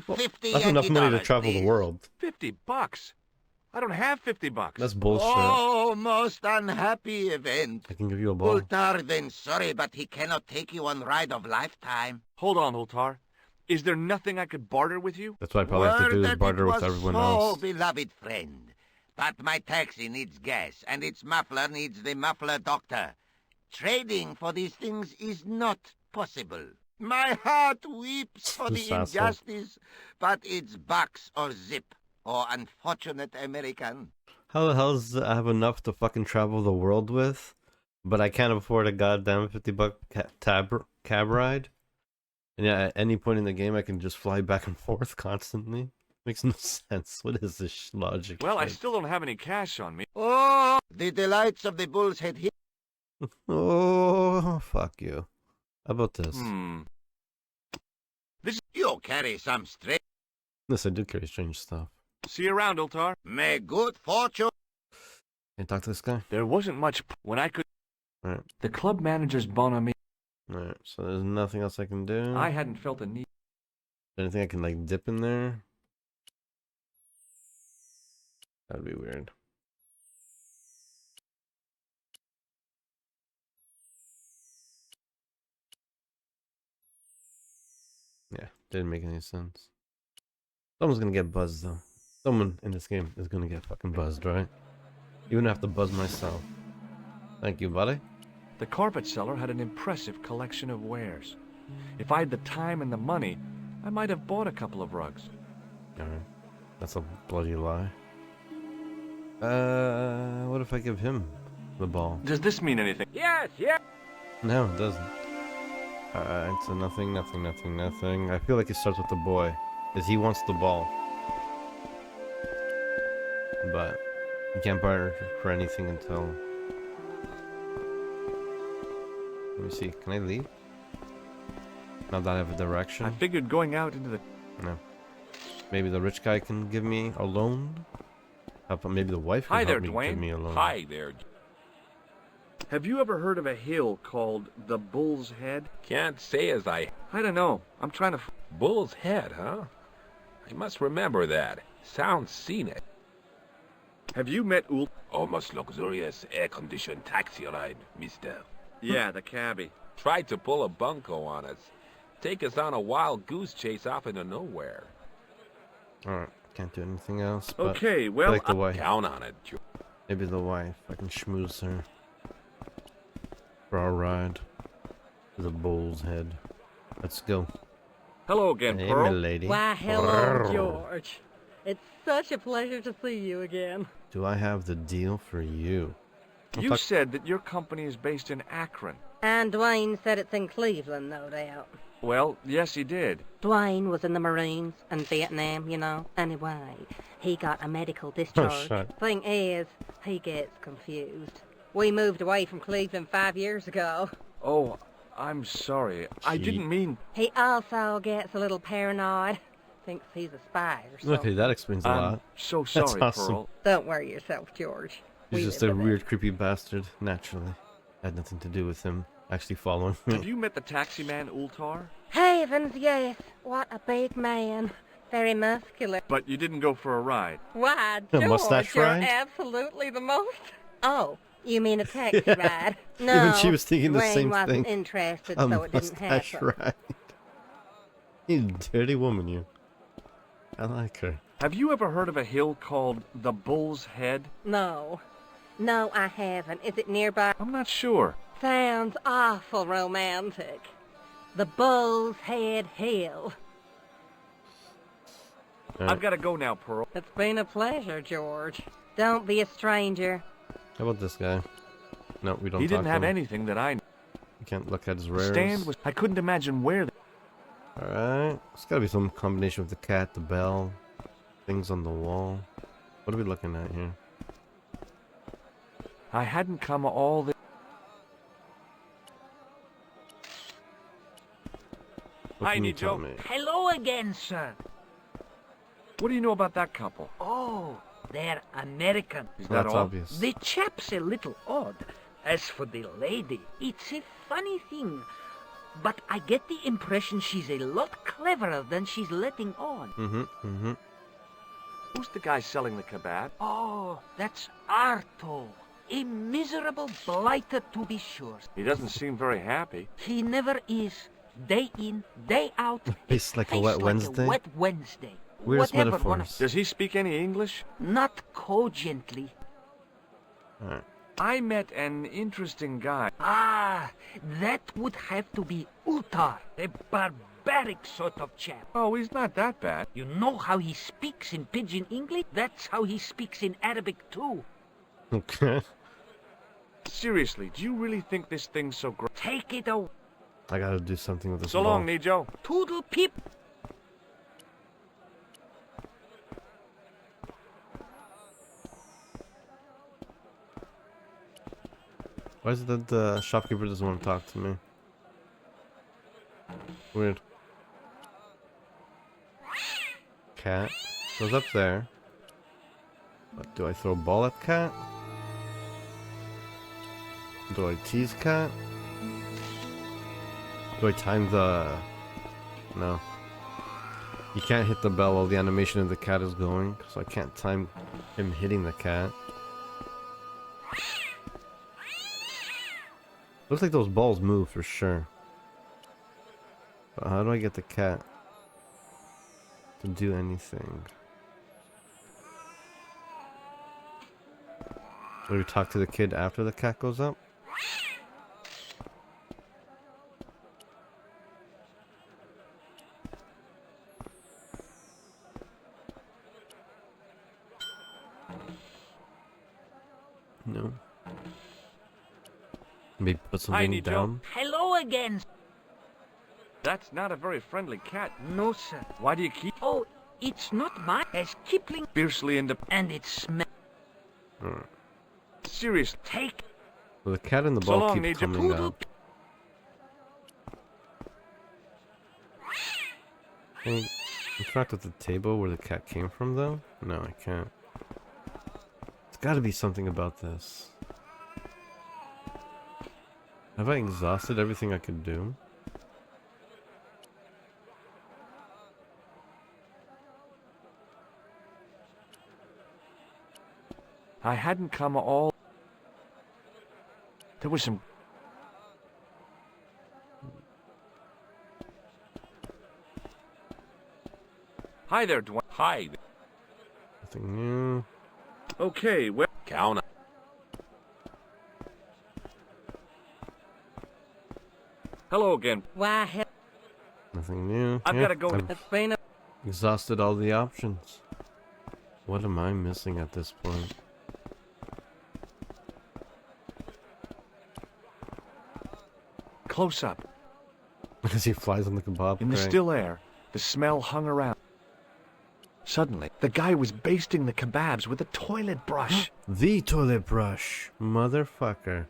50 That's enough money to $80, travel the please. world. $50. I don't have $50. That's bullshit. Oh, most unhappy event. I can give you a ball. Ultar then sorry, but he cannot take you on ride of lifetime. Hold on, Ultar. Is there nothing I could barter with you? That's what I probably have to Word do is that barter it with was everyone so, else. beloved friend. But my taxi needs gas, and its muffler needs the muffler doctor. Trading for these things is not possible. My heart weeps for the This asshole. injustice, but it's bucks or zip, or unfortunate American. How the hell is I have enough to fucking travel the world with, but I can't afford a goddamn $50 cab ride? And yeah, at any point in the game, I can just fly back and forth constantly. Makes no sense. What is this logic? Well, I shit? still don't have any cash on me. Oh, the delights of the Bull's Head Hill. Oh, fuck you. How about this? You carry some strength. Yes, I do carry strange stuff. See you around, Ultar. May good fortune. Can I talk to this guy? There wasn't much when I could... Alright, The club manager's bonhomie. alright. So there's nothing else I can do. I hadn't felt a need. Anything I can like dip in there? That'd be weird. Yeah, didn't make any sense. Someone's gonna get buzzed though. Someone in this game is gonna get fucking buzzed, right? Even have to buzz myself. Thank you, buddy. The carpet seller had an impressive collection of wares. If I had the time and the money, I might have bought a couple of rugs. Alright. That's a bloody lie. What if I give him the ball? Does this mean anything? Yes, yes. No, it doesn't. Alright, so nothing. I feel like it starts with the boy. Is he wants the ball. but you can't barter for anything until... Let me see, can I leave? Now that I have a direction? I figured going out into the... No. Maybe the rich guy can give me a loan? Maybe the wife can Hi there, help me Dwayne. give me a loan. Hi there. Have you ever heard of a hill called the Bull's Head? Can't say as I... I don't know. I'm trying to... Bull's Head, huh? I must remember that. Sounds scenic. Have you met Ul... Almost luxurious air-conditioned taxi ride, mister. Yeah, the cabbie. Tried to pull a bunco on us. Take us on a wild goose chase off into nowhere. Alright, can't do anything else, but Okay, I well... like the wife. Count on it. Maybe the wife. I can schmooze her. For our ride. To the Bull's Head. Let's go. Hello again, Hey, Pearl. my lady. Why, hello, George. It's such a pleasure to see you again. Do I have the deal for you? You said that your company is based in Akron. And Dwayne said it's in Cleveland, no doubt. Well, yes, he did. Dwayne was in the Marines and Vietnam, you know. Anyway, he got a medical discharge. shut. Thing is, he gets confused. We moved away from Cleveland 5 years ago. Oh, I'm sorry. I Gee. didn't mean... He also gets a little paranoid. Thinks he's a spy or something. Okay, that explains a I'm lot. so That's sorry, awesome. Pearl. Don't worry yourself, George. He's We just live a with weird, creepy bastard, naturally. Had nothing to do with him actually following Have me. you met the taxi man, Ultar? Heavens, yes. What a big man. Very muscular. But you didn't go for a ride. Why, A George, mustache you're ride? absolutely the most... Oh, you mean a taxi ride? No, Even she was thinking the Dwayne same wasn't thing. interested, A so it didn't mustache happen. ride. You dirty woman, you. I like her. Have you ever heard of a hill called the Bull's Head? No. No, I haven't. Is it nearby? I'm not sure. Sounds awful romantic. The Bull's Head Hill. I've got to go now, Pearl. It's been a pleasure, George. Don't be a stranger. How about this guy? No, we don't He talk didn't to have him. anything that I... You can't look at his The rares. stand was... I couldn't imagine where... Alright. It's gotta be some combination with the cat, the bell, things on the wall. What are we looking at here? I hadn't come all the... What Hi, can you Nijo. tell me? Hello again, sir. What do you know about that couple? Oh, they're American. Is Well, that that's all? obvious. The chap's a little odd. As for the lady, it's a funny thing. But I get the impression she's a lot cleverer than she's letting on. Mm-hmm. Who's the guy selling the kebab? Oh, that's Arto. A miserable blighter, to be sure. He doesn't seem very happy. He never is. Day in, day out. Face like a wet Wednesday? Wet Wednesday. Weirdest Whatever metaphors. Does he speak any English? Not cogently. Alright. I met an interesting guy. Ah, that would have to be Utar, a barbaric sort of chap. Oh, he's not that bad. You know how he speaks in Pidgin English? That's how he speaks in Arabic too. Okay. Seriously, do you really think this thing's so great? Take it away. I gotta do something with this So ball. long, Nijo. Toodle peep. Why is it that the shopkeeper doesn't want to talk to me? Weird. Cat goes up there. What, do I throw a ball at cat? Do I tease cat? Do I time the... No. You can't hit the bell while the animation of the cat is going, so I can't time him hitting the cat. Looks like those balls move for sure. But how do I get the cat to do anything? Do we talk to the kid after the cat goes up? No. Maybe put something Nijo. down. Hello again. That's not a very friendly cat. No, sir. Why do you keep... Oh, It's not mine. As Kipling Fiercely into and it smells. Alright. serious. Take So the cat and the So ball long, keep Ninja coming Poodle. out. Can I interact with the table where the cat came from, though? No, I can't. There's got to be something about this. Have I exhausted everything I could do? I hadn't come all. There was some. Hi there, Dwayne. Hi. Nothing new. Okay, well. Count on. Hello again. Why, hell, Nothing new. I've Yeah, gotta go. I've it's been a... exhausted all the options. What am I missing at this point? Close up. Because he flies on the kebab In the tray. still air, the smell hung around. Suddenly, the guy was basting the kebabs with a toilet brush. The toilet brush, motherfucker.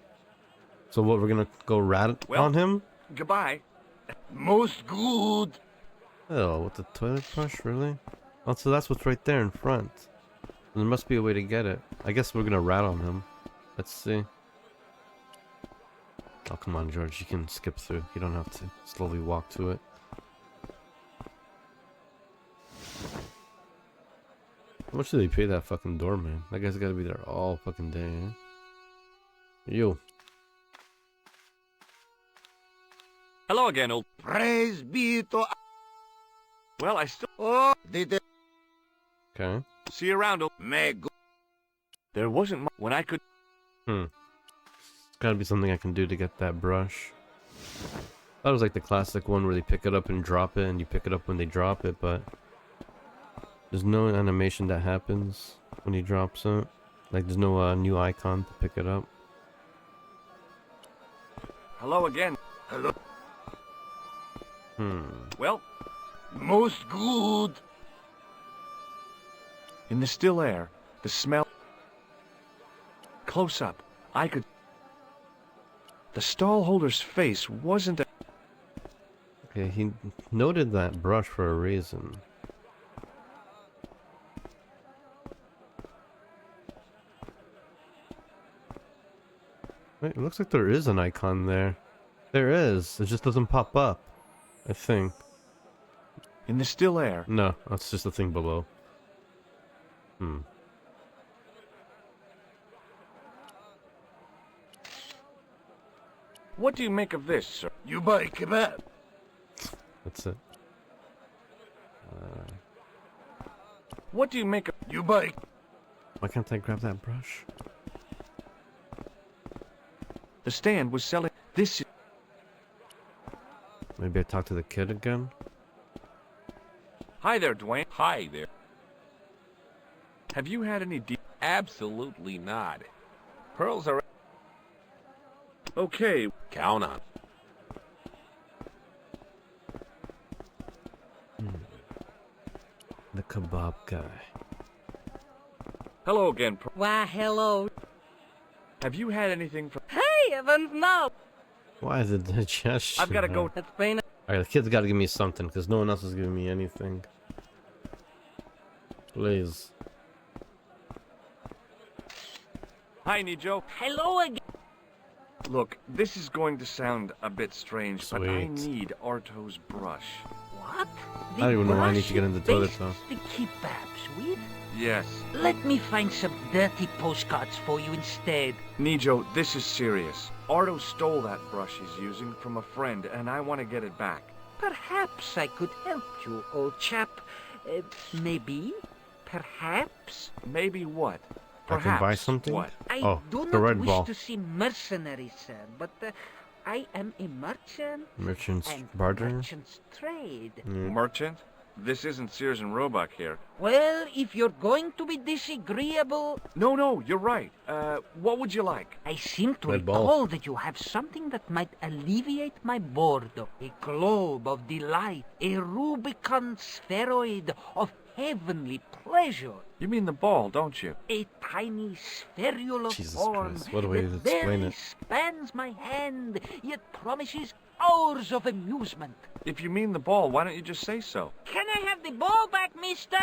So what? We're gonna go rat Well- on him? Goodbye. Most good. Oh, with the toilet brush, really? Oh, so that's what's right there in front. There must be a way to get it. I guess we're gonna rat on him. Let's see. Oh, come on, George. You can skip through. You don't have to slowly walk to it. How much do they pay that fucking doorman? That guy's gotta be there all fucking day, eh? Yo. Hello again, old. Praise be to... Well, I still Oh, did it... Okay. see you around, old. May go... There wasn't much when I could. Gotta be something I can do to get that brush. That was like the classic one where they pick it up and drop it, and you pick it up when they drop it, but there's no animation that happens when he drops it. Like there's no new icon to pick it up. Hello again. Hello. Well, Most good. in the still air, the smell. Close up, I could. The stallholder's face wasn't a. Okay, he noted that brush for a reason. Wait, it looks like there is an icon there. There is. It just doesn't pop up. I think. In the still air, No, that's just the thing below. what do you make of this, sir? You buy kebab. That's it. What do you make of. You buy... Why can't I grab that brush? The stand was selling. This. Maybe I talk to the kid again? Hi there, Dwayne. Hi there. Have you had any deep. Absolutely not. Pearls are. Okay, Count on. The kebab guy. hello again. Why, hello. Have you had anything from. Hey, Evans, no. Why is it the gesture? I've gotta go. It's been a... Alright, the kid's gotta give me something, because no one else is giving me anything. Please. Hi, Nijo. Hello again. Look, this is going to sound a bit strange, but I Sweet. need Arto's brush. What? I don't even know why I need to get in the toilet, baste though. The kebabs with? Yes. Let me find some dirty postcards for you instead. Nijo, this is serious. Arto stole that brush he's using from a friend, and I want to get it back. Perhaps I could help you, old chap. Maybe? Perhaps? Maybe what? I can buy Perhaps something? what? I Oh, do the not red wish ball. to seem mercenary, sir, but I am a merchant. Merchant's And barter? merchant's trade. Mm. Merchant? This isn't Sears and Roebuck here. Well, if you're going to be disagreeable, No, you're right. What would you like? I seem to Red ball. recall that you have something that might alleviate my boredom. A globe of delight, a Rubicon spheroid of heavenly pleasure, You mean the ball, don't you? a tiny spherule of Jesus form Christ, what a way to that explain barely it. spans my hand, yet promises hours of amusement. If you mean the ball, why don't you just say so? Can I have the ball back, mister?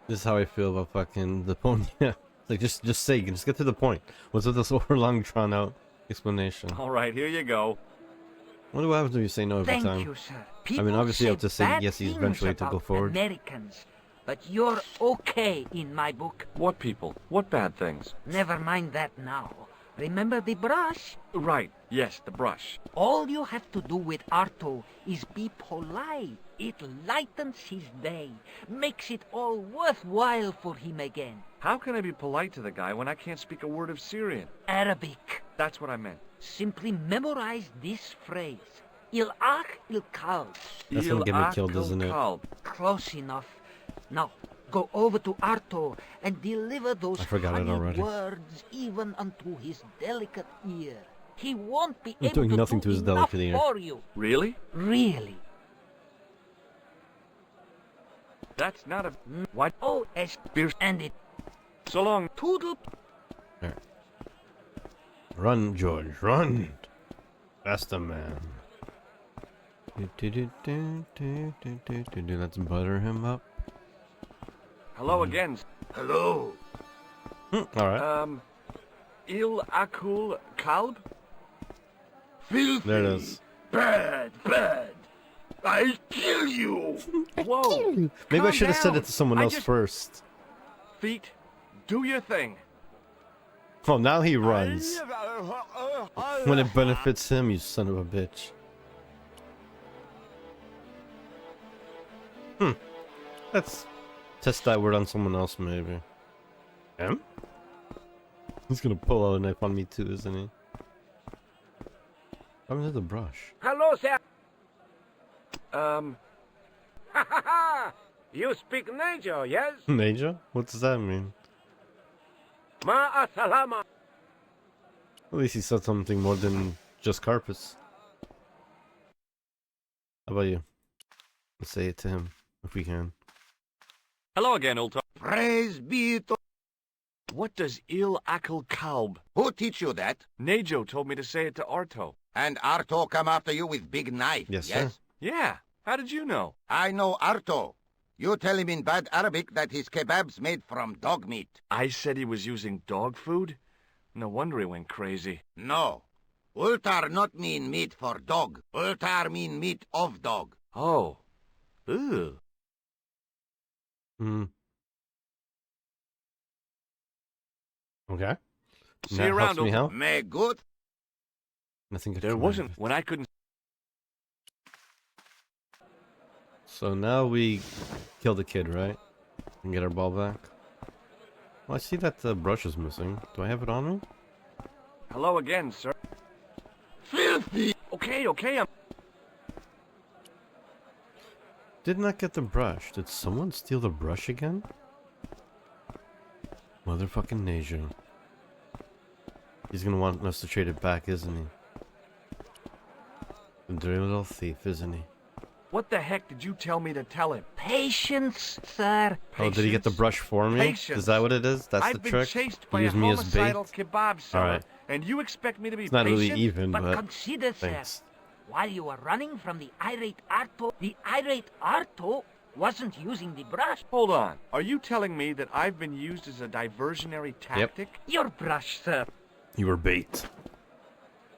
This is how I feel about fucking the pony. Yeah. Like, just say, just get to the point. What's with this overlong, drawn out explanation? All right, here you go. What happens if you say no every Thank time? you, sir. People obviously I have say to say bad yes, he's things eventually to go about forward. Americans, but you're okay in my book. What people? What bad things? Never mind that now. Remember the brush? Right, yes, the brush. All you have to do with Arto is be polite. It lightens his day, makes it all worthwhile for him again. How can I be polite to the guy when I can't speak a word of Syrian? Arabic. That's what I meant. Simply memorize this phrase. Il ach il kalb. That's gonna get me killed, isn't it? Kalb. Close enough. Now, go over to Arto and deliver those I forgot it honeyed already. words even unto his delicate ear. He won't be I'm able doing to nothing do to his enough delicate ear. for you. Really? Really. That's not a... What? Oh, as and it So long. toodle. Run, George, run! Faster, man. Let's butter him up. Hello again. Hello. Alright, Il Akul Kalb? Filthy. there it is. Bad. I'll kill you. Whoa. Maybe I Calm should have said down. it to someone I else just- first. Feet, do your thing. Oh, now he runs. When it benefits him, you son of a bitch. Let's test that word on someone else, maybe. Him? He's gonna pull out a knife on me too, isn't he? I'm to the brush. Hello, sir. Um, Ha ha ha! You speak Niger, yes? Major? What does that mean? Ma salama. At least he said something more than just carpets. How about you? Let's say it to him, if we can. hello again, old top. Praise be to... What does Il Akul Kalb? Who teach you that? Nejo told me to say it to Arto. And Arto come after you with big knife, Yes, yes? sir. Yeah, how did you know? I know Arto. You tell him in bad Arabic that his kebab's made from dog meat. I said he was using dog food? No wonder he went crazy. No. Ultar not mean meat for dog. Ultar mean meat of dog. Oh. Ew. Hmm. Okay. See That you around, helps me old out. May good. Nothing could There come out wasn't of it. when I couldn't. So now we kill the kid, right? And get our ball back. Well, I see that the brush is missing. Do I have it on me? Hello again, sir. Filthy. Okay, I'm. Did not get the brush. Did someone steal the brush again? Motherfucking Nasia. He's gonna want us to trade it back, isn't he? The dirty little thief, isn't he? What the heck did you tell me to tell him? Patience, sir. Oh, did he get the Patience? brush for me? Patience. Is that what it is? That's I've the been trick? chased He by a used me as bait? homicidal kebab seller, Alright. and you expect me to be It's not patient? really even, But but consider, sir, thanks. while you were running from the irate Arto wasn't using the brush. Hold on. Are you telling me that I've been used as a diversionary tactic? Your brush, sir. You were bait.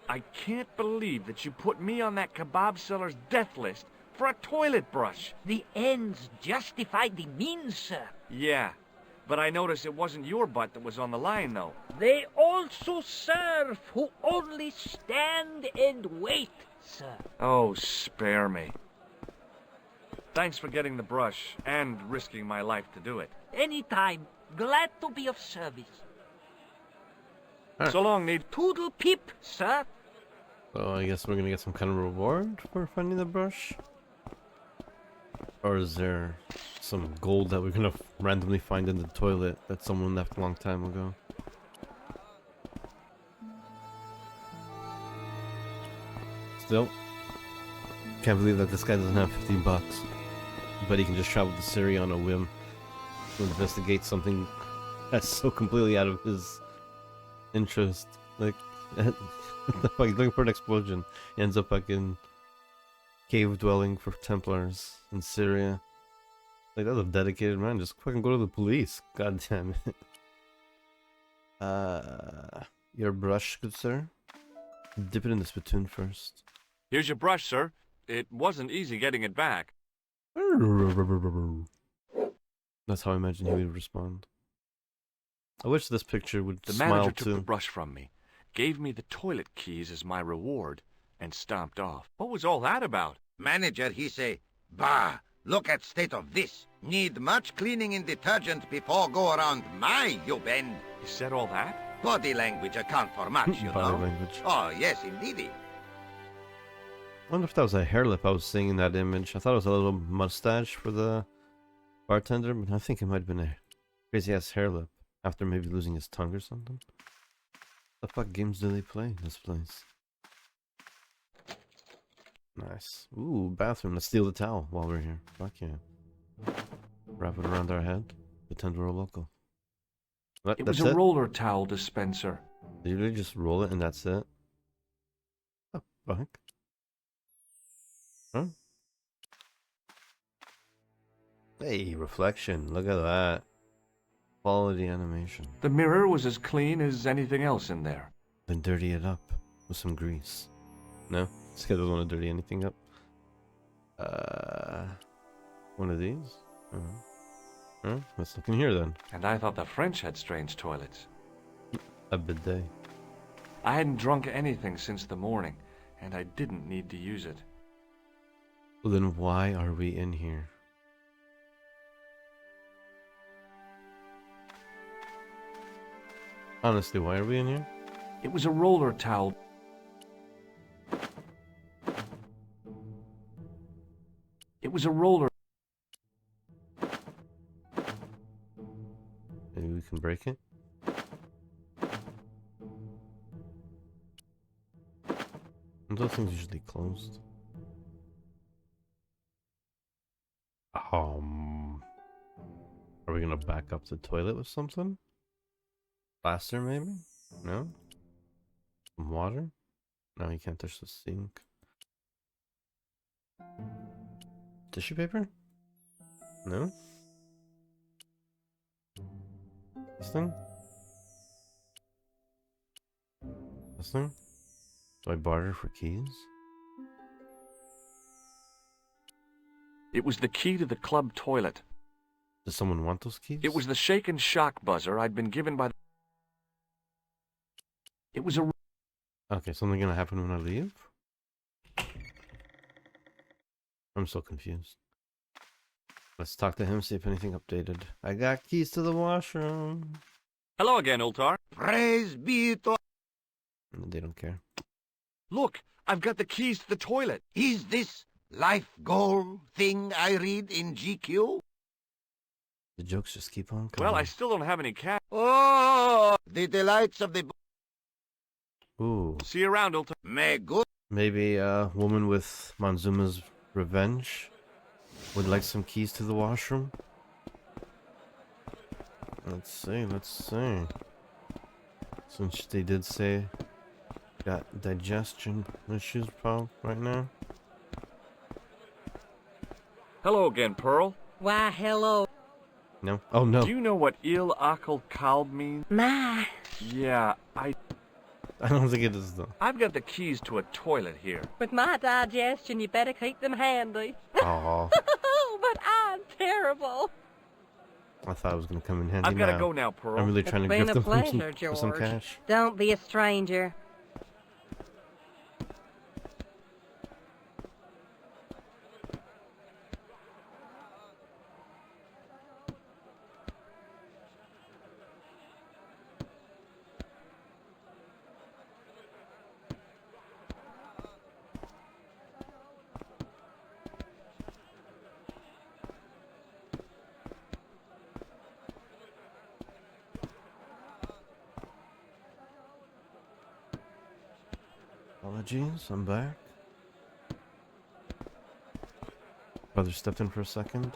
I can't believe that you put me on that kebab seller's death list for a toilet brush. The ends justify the means, sir. Yeah, but I noticed it wasn't your butt that was on the line, though. They also serve who only stand and wait, sir. Oh, spare me. Thanks for getting the brush and risking my life to do it. Anytime. Glad to be of service. Huh. So long, Need. Toodle peep, sir. So I guess we're gonna get some kind of reward for finding the brush? Or is there some gold that we're gonna randomly find in the toilet that someone left a long time ago. Still, can't believe that this guy doesn't have 15 bucks. But he can just travel to Syria on a whim to investigate something that's so completely out of his interest. Like, he's looking for an explosion. He ends up like in cave dwelling for Templars in Syria. Like, that's a dedicated man. Just fucking go to the police. God damn it. Your brush, good sir? Dip it in the spittoon first. Here's your brush, sir. It wasn't easy getting it back. That's how I imagine he would respond. I wish this picture would The smile manager took too. the brush from me, gave me the toilet keys as my reward, and stomped off. What was all that about? Manager, he say, bah, look at state of this. Need much cleaning and detergent before go around my, you bend. He said all that? Body language account for much, you Body know. language. Oh, yes, indeedy. I wonder if that was a hair lip I was seeing in that image. I thought it was a little mustache for the bartender, but I think it might have been a crazy ass hair lip after maybe losing his tongue or something. The fuck games do they play in this place? Nice. Ooh, bathroom. Let's steal the towel while we're here. Fuck yeah. Wrap it around our head. Pretend we're a local. What? It That's was a it? roller towel dispenser. Did you really just roll it and that's it? Oh, fuck. Huh? Hey, reflection. Look at that. Quality animation. The mirror was as clean as anything else in there. Then dirty it up with some grease. No? This guy doesn't want to dirty anything up. One of these? Let's look in here then. And I thought the French had strange toilets. A bidet. I hadn't drunk anything since the morning, and I didn't need to use it. Well, then why are we in here? Honestly, why are we in here? It was a roller towel. It was a roller. Maybe we can break it? And those things usually closed. Are we gonna back up the toilet with something? Plaster, maybe? No? Some water? No, you can't touch the sink. Tissue paper? No? This thing? This thing? Do I barter for keys? It was the key to the club toilet. Does someone want those keys? It was the shake and shock buzzer I'd been given by the... It was a... Okay, something gonna happen when I leave? I'm so confused. Let's talk to him, see if anything updated. I got keys to the washroom. Hello again, Ultar. Praise be to... They don't care. Look, I've got the keys to the toilet. Is this life goal thing I read in GQ? The jokes just keep on coming. Well, I still don't have any cash. Oh, the delights of the... Ooh. See you around, Ultar. May good... Maybe a woman with Monzuma's revenge would like some keys to the washroom? Let's see, let's see. Since they did say got digestion issues right now. Hello again, Pearl. Why, hello. No? Oh no. Do you know what Il Akal Kalb means? My. Yeah, I don't think it is though. I've got the keys to a toilet here. With my digestion, you better keep them handy. Oh, But I'm terrible. I thought it was gonna come in handy. I've got to now. go now, Pearl. I'm really It's trying to been gift a them pleasure, for some George. cash. Don't be a stranger. Apologies, I'm back. Brother stepped in for a second.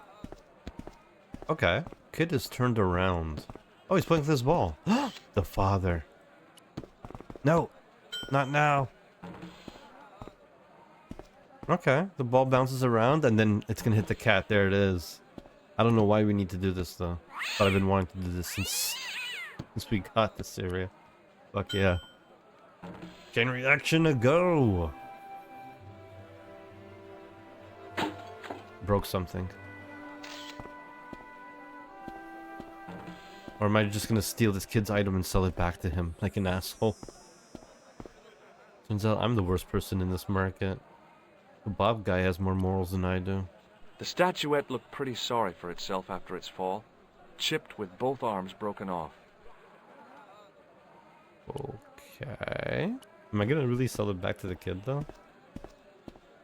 Okay. Kid is turned around. Oh, he's playing with this ball. The father. No, not now. Okay, the ball bounces around and then it's gonna hit the cat. There it is. I don't know why we need to do this though, but I've been wanting to do this since we got this area. Fuck yeah. Chain reaction to go. Broke something. Or am I just gonna steal this kid's item and sell it back to him like an asshole? Turns out I'm the worst person in this market. The Bob guy has more morals than I do. The statuette looked pretty sorry for itself after its fall, chipped with both arms broken off. Okay. Am I gonna really sell it back to the kid though?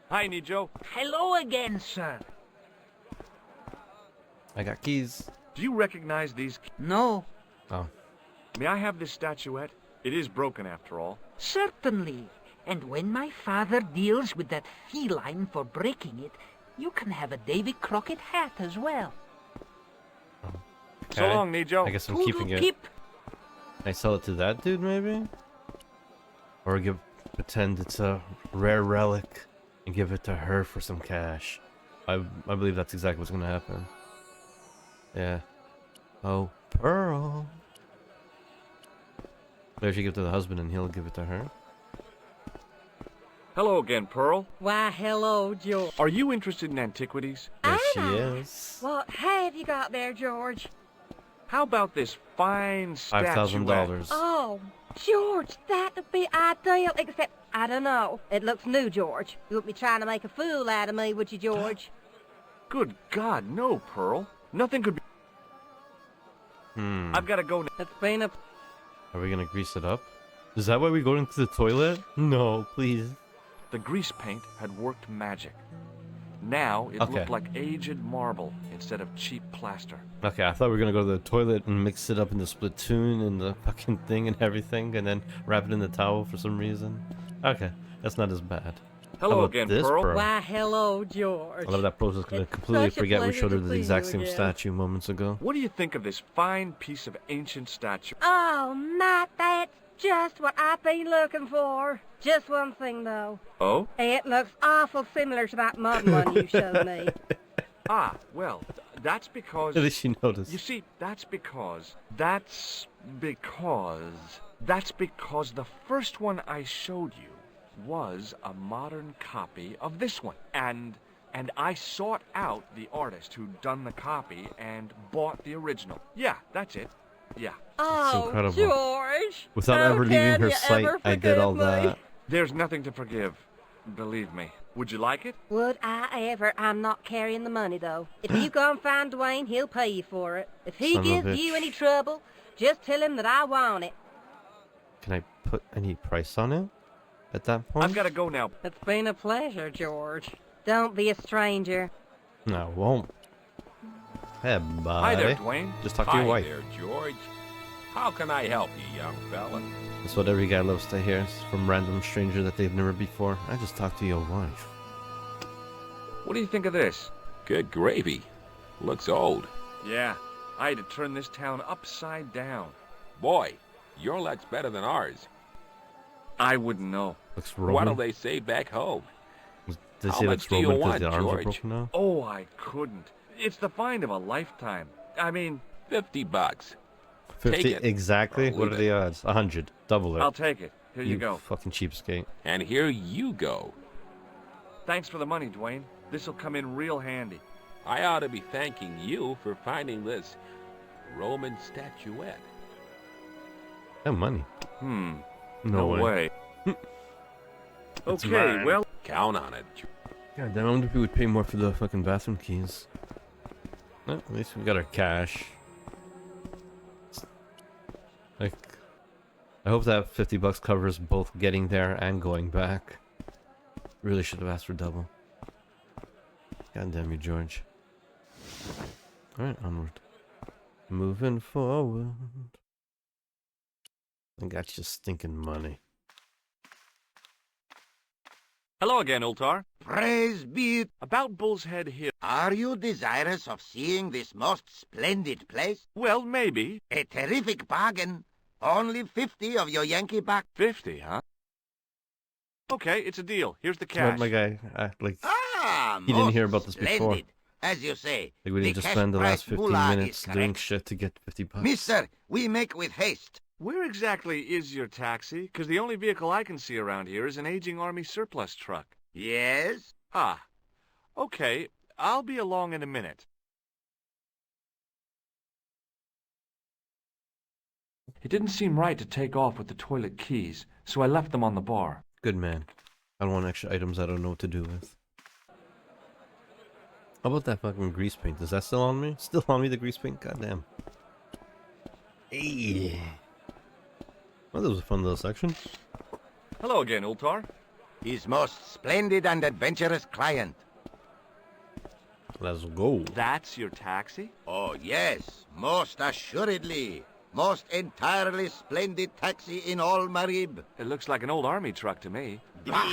Hi, Nijo. Hello again, sir. I got keys. Do you recognize these? No, Oh. May I have this statuette? It is broken after all. certainly. And when my father deals with that feline for breaking it, you can have a Davy Crockett hat as well. So long, Nijo. I guess I'm keeping it. Pip. Can I sell it to that dude maybe? Or pretend it's a rare relic and give it to her for some cash. I believe that's exactly what's gonna happen. Yeah. Oh, Pearl. Maybe she give it to the husband and he'll give it to her. Hello again, Pearl. Why, hello, George. Are you interested in antiquities? There she Am I? is. What have you got there, George? How about this fine statuette? $5,000. Oh, George, that'd be ideal, except, I don't know. It looks new, George. You wouldn't be trying to make a fool out of me, would you, George? Good God, no, Pearl. Nothing could be... I've got to go now. It's been a... Are we gonna grease it up? Is that why we go into the toilet? No, please. The grease paint had worked magic. Now it Okay. looked like aged marble instead of cheap plaster. Okay, I thought we were gonna go to the toilet and mix it up in the Splatoon and the fucking thing and everything, and then wrap it in the towel for some reason. Okay, that's not as bad. Hello How about again, this, Pearl. Pearl? Why, hello, George. I love that Pearl's just gonna It's completely such a forget we pleasure showed her to the see exact you same again. statue moments ago. What do you think of this fine piece of ancient statue? Oh, Matt, that's just what I've been looking for. Just one thing, though. Oh? It looks awful similar to that modern one you showed me. Ah, well, that's because... At least she noticed. You see, that's because the first one I showed you was a modern copy of this one. And I sought out the artist who'd done the copy and bought the original. Yeah, that's it. Yeah. Oh, incredible. George. Without how ever can leaving her you sight, ever I did all forgive me? that. There's nothing to forgive. Believe me. Would you like it? Would I ever? I'm not carrying the money, though. If you go and find Dwayne, he'll pay you for it. If he Son of a gives bitch. you any trouble, just tell him that I want it. Can I put any price on it at that point? I've got to go now. It's been a pleasure, George. Don't be a stranger. No, I won't. Hey, buddy. Hi there, Dwayne. Just talk to your Hi wife. there, George. How can I help you, young fella? That's what every guy loves to hear from random stranger that they've never before. I just talked to your wife. What do you think of this? Good gravy. Looks old. Yeah, I had to turn this town upside down. Boy, your luck's better than ours. I wouldn't know. Looks What do Roman. they say back home? They How say much looks do you Roman because want, the arms are George? broken now. Oh, I couldn't. It's the find of a lifetime. I mean, $50. 50 Take it. exactly? Or What are leave the odds? 100. Double it. I'll take it. Here you go. Fucking cheapskate. And here you go. Thanks for the money, Dwayne. This'll come in real handy. I ought to be thanking you for finding this Roman statuette. Oh, money. No way. It's Okay, mine. well, Count on it. God damn, I wonder if we would pay more for the fucking bathroom keys. Well, at least we got our cash. Like, I hope that 50 bucks covers both getting there and going back. Really should have asked for double. God damn you, George. Alright, onward. Moving forward. I got you stinking money. Hello again, Ultar. Praise be. About Bull's Head Hill. Are you desirous of seeing this most splendid place? Well, maybe. A terrific bargain. Only 50 of your Yankee buck. 50, huh? Okay, it's a deal. Here's the Well, cash. my guy, like, Ah, he didn't hear most about this before. splendid. As you say, we didn't just cash spend the last price 15 moolah minutes is doing correct. shit to get 50 bucks. Mister, we make with haste. Where exactly is your taxi? Because the only vehicle I can see around here is an aging Army surplus truck. Yes? Ah. Okay, I'll be along in a minute. It didn't seem right to take off with the toilet keys, so I left them on the bar. Good man. I don't want extra items I don't know what to do with. How about that fucking grease paint? Is that still on me? Still on me, the grease paint? Goddamn. Hey. Well, that was a fun little section. Hello again, Ultar. His most splendid and adventurous client. Let's go. That's your taxi? Oh, yes, most assuredly. Most entirely splendid taxi in all Marib. It looks like an old Army truck to me. Bah!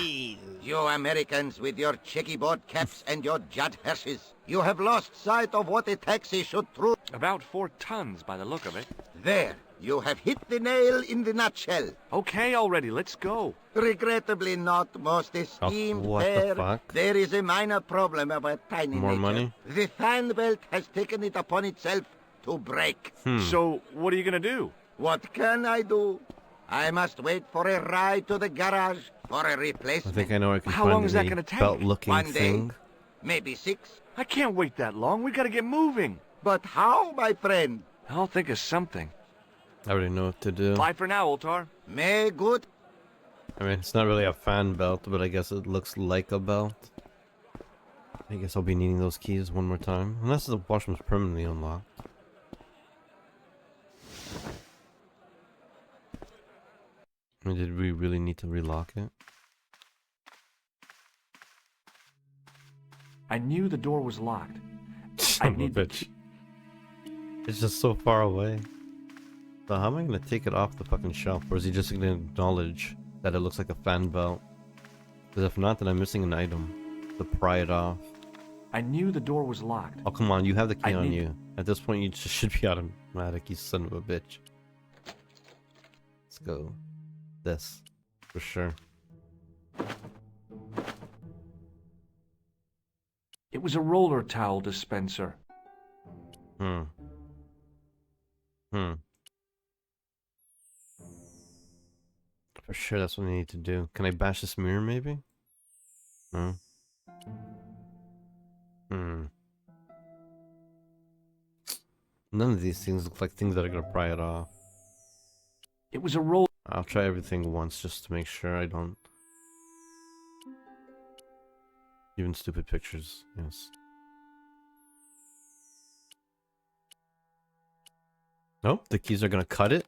You Americans with your checkerboard caps and your Judd Hershes. You have lost sight of what a taxi should truly... About 4 tons by the look of it. There, you have hit the nail in the nutshell. Okay already, let's go. Regrettably not, most esteemed what the pair. fuck? There is a minor problem of a tiny More nature. money? The fan belt has taken it upon itself to break. So, what are you gonna do? What can I do? I must wait for a ride to the garage for a I replacement. think I know where I can How find long is that the gonna take? belt-looking One day. thing. Maybe 6. I can't wait that long. We gotta get moving. But how, my friend? I'll think of something. I already know what to do. Bye for now, Ultar. May good... I mean, it's not really a fan belt, but I guess it looks like a belt. I guess I'll be needing those keys one more time. Unless the washroom's permanently unlocked. I mean, did we really need to relock it? I knew the door was locked. Son of a bitch. It's just so far away. So how am I gonna take it off the fucking shelf? Or is he just gonna acknowledge that it looks like a fan belt? Because if not, then I'm missing an item to pry it off. I knew the door was locked. Oh, come on, you have the key I on need- you. At this point, you just should be automatic, you son of a bitch. Let's go. This. For sure. It was a roller towel dispenser. Hmm. For sure, that's what I need to do. Can I bash this mirror, maybe? No. None of these things look like things that are gonna pry it off. It was a roller... I'll try everything once just to make sure I don't. Even stupid pictures, yes. Nope, the keys are gonna cut it.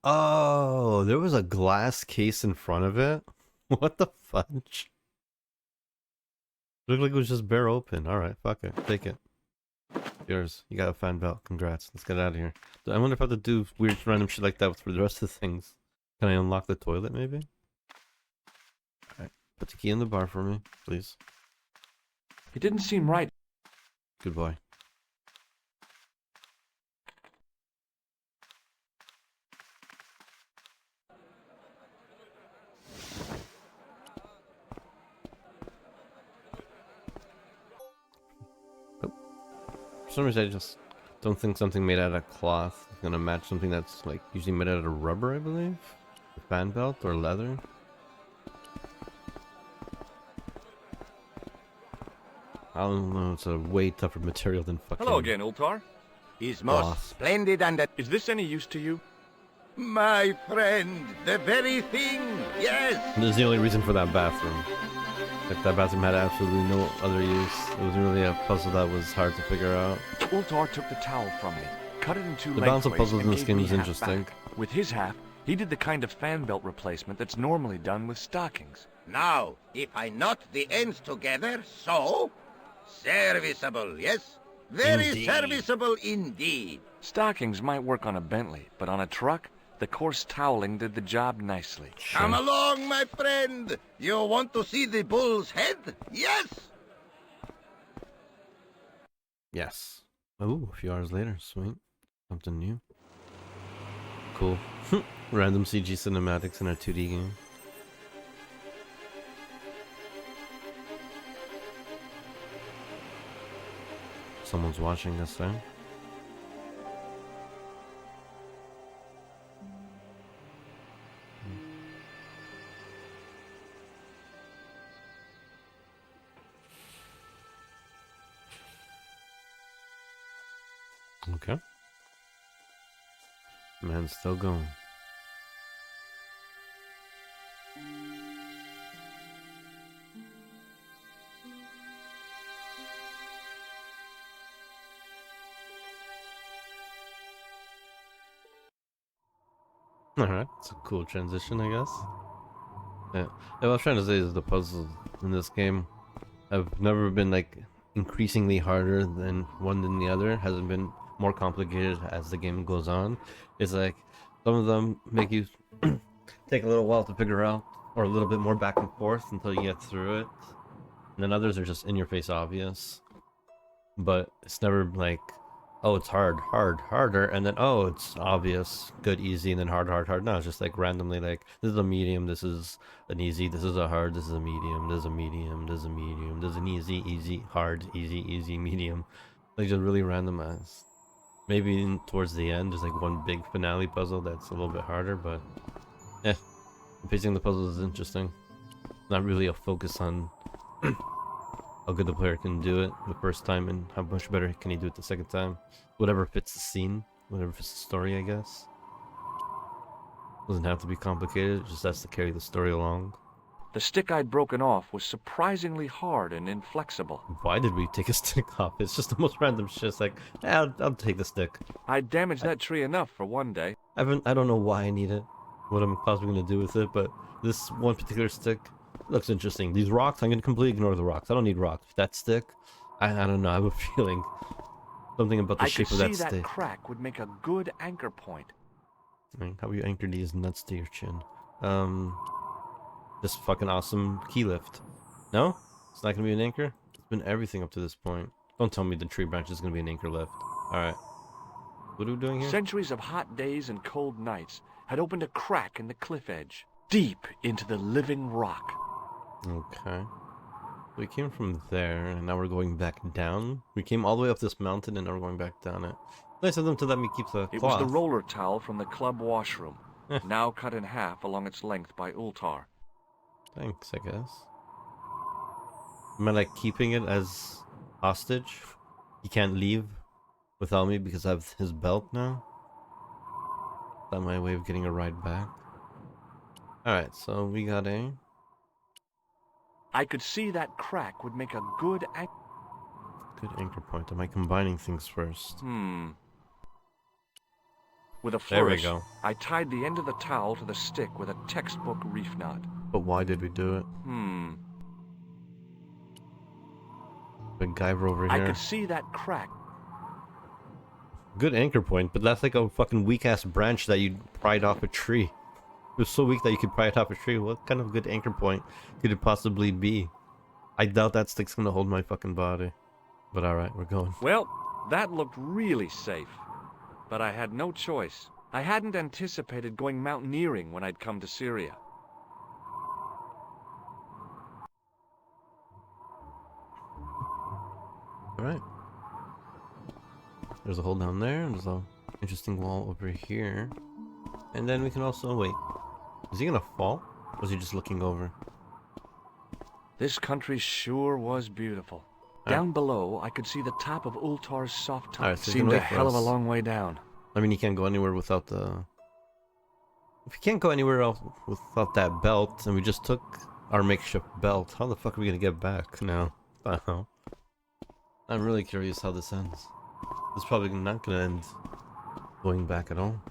Oh, there was a glass case in front of it. What the fudge? Looked like it was just bare open. Alright, fuck it. Take it. Yours. You got a fan belt. Congrats. Let's get out of here. I wonder if I have to do weird random shit like that for the rest of the things. Can I unlock the toilet, maybe? Alright. Put the key in the bar for me, please. It didn't seem right. Good boy. For some reason, I just don't think something made out of cloth is gonna match something that's like usually made out of rubber, I believe. A fan belt or leather. I don't know. It's a way tougher material than fucking. Hello again, Ultar. His most Boss. splendid and... Is this any use to you? My friend, the very thing, yes! This is the only reason for that bathroom. If that bathroom had absolutely no other use, it was really a puzzle that was hard to figure out. Ultar took the towel from me, cut it in 2 The balance of lengthways, puzzles in and this gave game me is half interesting. back. With his half, he did the kind of fan belt replacement that's normally done with stockings. Now, if I knot the ends together, so... Serviceable, yes? Very Indeed. serviceable indeed. Stockings might work on a Bentley, but on a truck, The coarse toweling did the job nicely. Come along, my friend. You want to see the bull's head? Yes? Yes. Oh, a few hours later. Sweet. Something new. Cool. Random CG cinematics in our 2D game. Someone's watching us there. Okay. Man's still going. Alright, it's a cool transition, I guess. Yeah. What I was trying to say is the puzzles in this game have never been like increasingly harder than one than the other. Hasn't been more complicated as the game goes on. It's like some of them make you take a little while to figure out, or a little bit more back and forth until you get through it. And then others are just in your face obvious. But it's never like, oh, it's hard, harder, and then, oh, it's obvious, good, easy, and then hard. No, it's just like randomly like, this is a medium, this is an easy, this is a hard, this is a medium, this is a medium, this is a medium, this is an easy, hard, easy, medium. Like, just really randomized. Maybe towards the end, there's like one big finale puzzle that's a little bit harder, but yeah, pacing the puzzles is interesting. Not really a focus on how good the player can do it the first time and how much better can he do it the second time. Whatever fits the scene, whatever fits the story, I guess. Doesn't have to be complicated, it just has to carry the story along. The stick I'd broken off was surprisingly hard and inflexible. Why did we take a stick off? It's just the most random shit. It's like, I'll take the stick. I damaged that tree enough for one day. I don't know why I need it, what I'm possibly going to do with it, but this one particular stick looks interesting. These rocks, I'm going to completely ignore the rocks. I don't need rocks. That stick, I don't know. I have a feeling something about the shape of that stick. I could see that crack would make a good anchor point. I mean, how will you anchor these nuts to your chin? This fucking awesome key lift. No? It's not going to be an anchor? It's been everything up to this point. Don't tell me the tree branch is going to be an anchor lift. Alright. What are we doing here? Centuries of hot days and cold nights had opened a crack in the cliff edge, deep into the living rock. Okay. We came from there, and now we're going back down. We came all the way up this mountain, and now we're going back down it. Nice of them to let me keep the cloth. It was the roller towel from the club washroom, now cut in half along its length by Ultar. Thanks, I guess. Am I like keeping it as hostage? He can't leave without me because I have his belt now? Is that my way of getting a ride back? Alright, so we got a... I could see that crack would make a good anchor point. Am I combining things first? With a flourish, there we go. I tied the end of the towel to the stick with a textbook reef knot. But why did we do it? Big Guyver over here. I could see that crack. Good anchor point, but that's like a fucking weak-ass branch that you pried off a tree. It was so weak that you could pry it off a tree. What kind of good anchor point could it possibly be? I doubt that stick's gonna hold my fucking body. But alright, we're going. Well, that looked really safe. But I had no choice. I hadn't anticipated going mountaineering when I'd come to Syria. Alright. There's a hole down there, and there's a interesting wall over here. And then we can also... Wait. Is he gonna fall? Or is he just looking over? This country sure was beautiful. Down below, I could see the top of Ultar's soft top. So seemed a hell of a long way down. I mean, he can't go anywhere without the... If he can't go anywhere else without that belt, and we just took our makeshift belt, how the fuck are we gonna get back now? I'm really curious how this ends. This is probably not gonna end going back at all.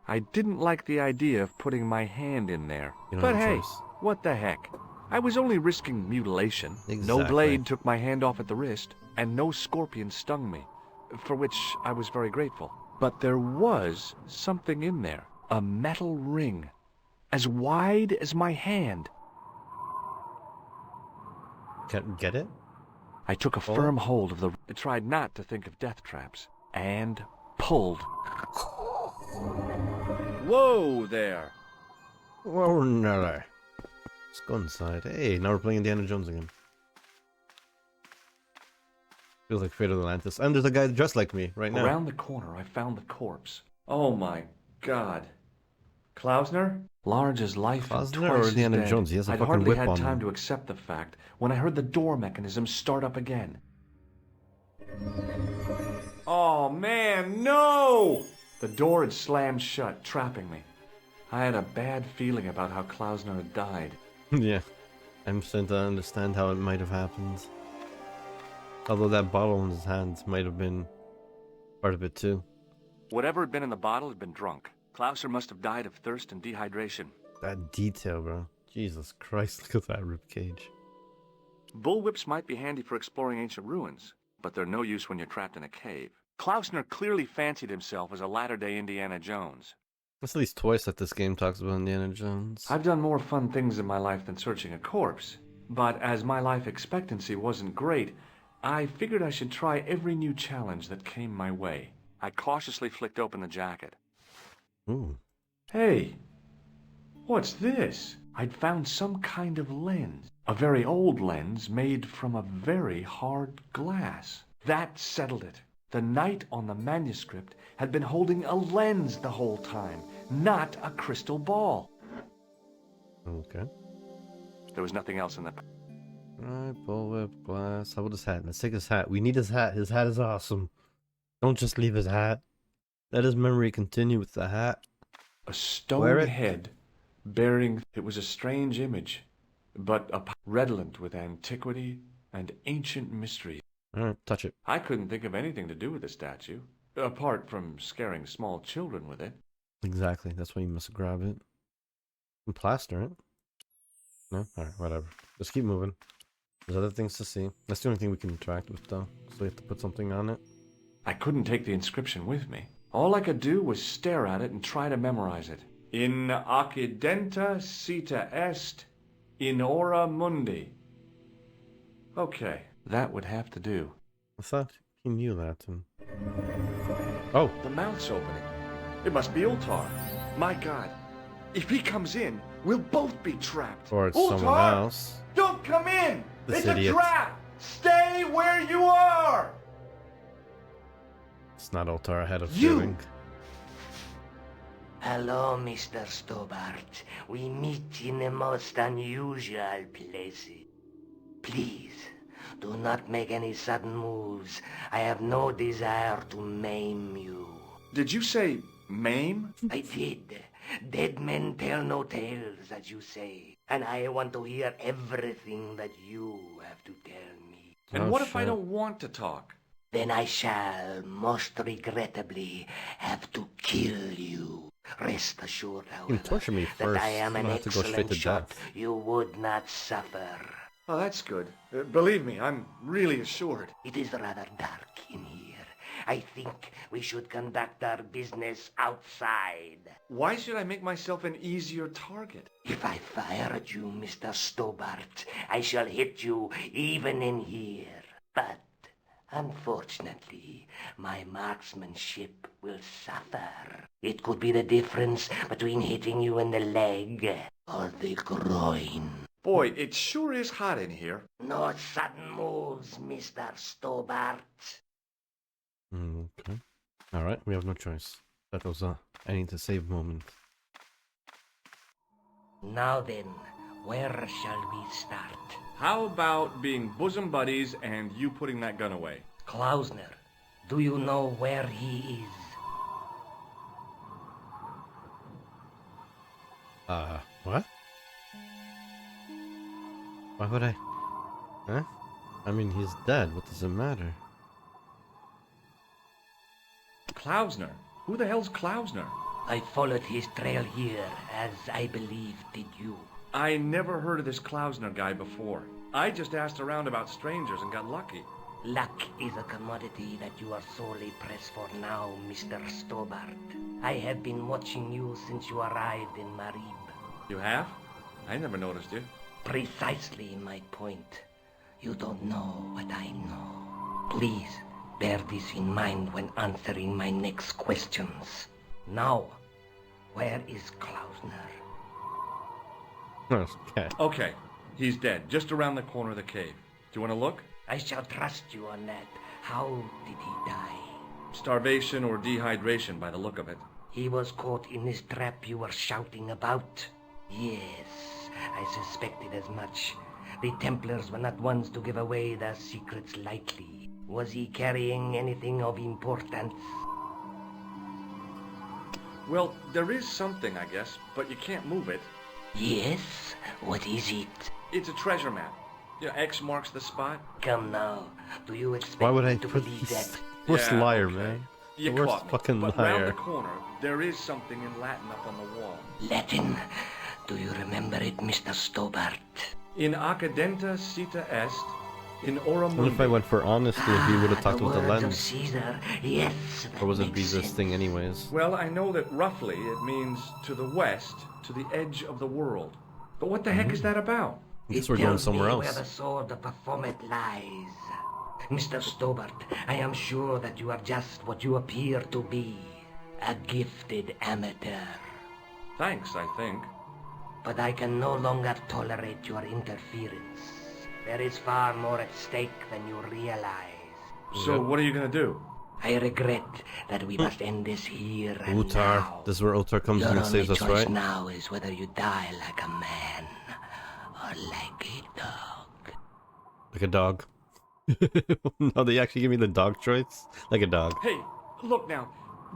I didn't like the idea of putting my hand in there. But hey, what the heck? I was only risking mutilation. Exactly. No blade took my hand off at the wrist, and no scorpion stung me, for which I was very grateful. But there was something in there. A metal ring. As wide as my hand. Can't get it? I took a firm hold of the... I tried not to think of death traps. And pulled. Whoa there! Whoa, Nelly. Let's go inside. Hey, now we're playing Indiana Jones again. Feels like Fate of Atlantis. And there's a guy dressed like me right now. Around the corner, I found the corpse. Oh my God. Klausner? Large as life and Klausner twice or as Indiana dead. Jones? He has a I'd fucking hardly whip had on time him. to accept the fact when I heard the door mechanism start up again. Oh man, no! The door had slammed shut, trapping me. I had a bad feeling about how Klausner had died. Yeah. I'm starting to understand how it might have happened. Although that bottle in his hands might have been part of it too. Whatever had been in the bottle had been drunk. Klausner must have died of thirst and dehydration. That detail, bro. Jesus Christ, look at that ribcage. Bullwhips might be handy for exploring ancient ruins, but they're no use when you're trapped in a cave. Klausner clearly fancied himself as a latter-day Indiana Jones. That's at least twice that this game talks about Indiana Jones. I've done more fun things in my life than searching a corpse, but as my life expectancy wasn't great, I figured I should try every new challenge that came my way. I cautiously flicked open the jacket. Ooh. Hey, what's this? I'd found some kind of lens. A very old lens made from a very hard glass. That settled it. The knight on the manuscript had been holding a lens the whole time, not a crystal ball. Okay. There was nothing else in the... Alright, bullwhip, glass. How about his hat? Let's take his hat. We need his hat. His hat is awesome. Don't just leave his hat. Let his memory continue with the hat. A stone head bearing... It was a strange image, but redolent with antiquity and ancient mystery. Alright, touch it. I couldn't think of anything to do with the statue, apart from scaring small children with it. Exactly. That's why you must grab it. And plaster it. No? Alright, whatever. Just keep moving. There's other things to see. That's the only thing we can interact with, though. So we have to put something on it. I couldn't take the inscription with me. All I could do was stare at it and try to memorize it. In occidenta cita est, in ora mundi. Okay, that would have to do. I thought he knew that. And... Oh! The mouth's opening. It must be Ultar. My God. If he comes in, we'll both be trapped. Or it's Ultar! someone else. Don't come in! This It's idiot. a trap! Stay where you are! It's not Altar ahead of You! doing. Hello, Mr. Stobbart. We meet in the most unusual places. Please, do not make any sudden moves. I have no desire to maim you. Did you say maim? I did. Dead men tell no tales, as you say. And I want to hear everything that you have to tell me. And Oh, what if I shit. don't want to talk? Then I shall, most regrettably, have to kill you. Rest assured, You however, can torture me that first. I am You an don't have to go straight excellent to shot. death. You would not suffer. Oh, that's good. Believe me, I'm really assured. It is rather dark in here. I think we should conduct our business outside. Why should I make myself an easier target? If I fire at you, Mr. Stobbart, I shall hit you even in here. But, unfortunately, my marksmanship will suffer. It could be the difference between hitting you in the leg or the groin. Boy, it sure is hot in here. No sudden moves, Mr. Stobbart. Okay. Alright, we have no choice. That was a I need to save moment. Now then, where shall we start? How about being bosom buddies and you putting that gun away? Klausner, do you know where he is? What? Why would I? Huh? I mean, he's dead. What does it matter? Klausner? Who the hell's Klausner? I followed his trail here, as I believe did you. I never heard of this Klausner guy before. I just asked around about strangers and got lucky. Luck is a commodity that you are sorely pressed for now, Mr. Stobbart. I have been watching you since you arrived in Marib. You have? I never noticed you. Precisely my point. You don't know what I know. Please, bear this in mind when answering my next questions. Now, where is Klausner? Okay. Okay, he's dead, just around the corner of the cave. Do you want to look? I shall trust you on that. How did he die? Starvation or dehydration by the look of it. He was caught in this trap you were shouting about. Yes, I suspected as much. The Templars were not ones to give away their secrets lightly. Was he carrying anything of importance? Well, there is something, I guess, but you can't move it. Yes? What is it? It's a treasure map. Yeah, X marks the spot. Come now, do you expect Why would me I to put believe this? that? Worst Yeah, liar, okay. man. You The worst caught me. fucking But round liar. the corner, there is something in Latin up on the wall. Latin? Do you remember it, Mr. Stobbart? In accidenta cita est, in ora What if I mundi. went for honesty if he would have talked the with the words of lens? Caesar. Yes, that Or was it makes be this sense. thing anyways? Well, I know that roughly it means to the west, to the edge of the world. But what the heck is that about? I guess It we're going tells somewhere me else. where the sword of Baphomet lies. Mr. Stobbart, I am sure that you are just what you appear to be. A gifted amateur. Thanks, I think. But I can no longer tolerate your interference. There is far more at stake than you realize. So what are you gonna do? I regret that we must end this here and Utar. now. This is where Utar comes Your in and only saves us, choice right? now is whether you die like a man or like a dog. Like a dog. No, they actually give me the dog choice? Like a dog. Hey, look now.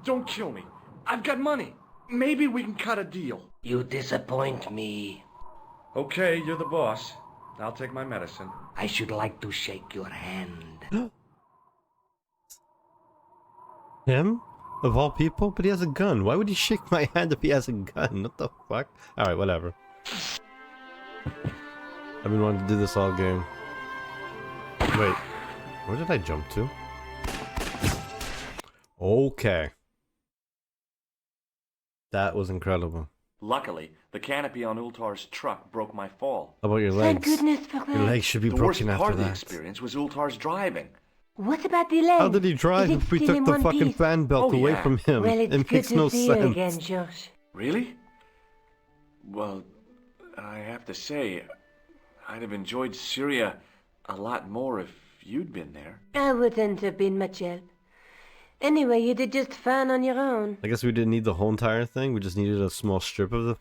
Don't kill me. I've got money. Maybe we can cut a deal. You disappoint me. Okay, you're the boss. I'll take my medicine. I should like to shake your hand. Him? Of all people? But he has a gun. Why would he shake my hand if he has a gun? What the fuck? Alright, whatever. I've been wanting to do this all game. Wait. Where did I jump to? Okay. That was incredible. Luckily, the canopy on Ultar's truck broke my fall. How about your Thank legs? goodness for Your that. legs should be The worst broken part after of the that. experience was Ultar's driving. What about the leg? How did he drive Is it if we still took in the one fucking piece? fan belt Oh, away yeah. from him? Well, it's It good makes to no see sense. you again, Josh. Really? Well, I have to say, I'd have enjoyed Syria a lot more if you'd been there. I wouldn't have been much help. Anyway, you did just fine on your own. I guess we didn't need the whole entire thing. We just needed a small strip of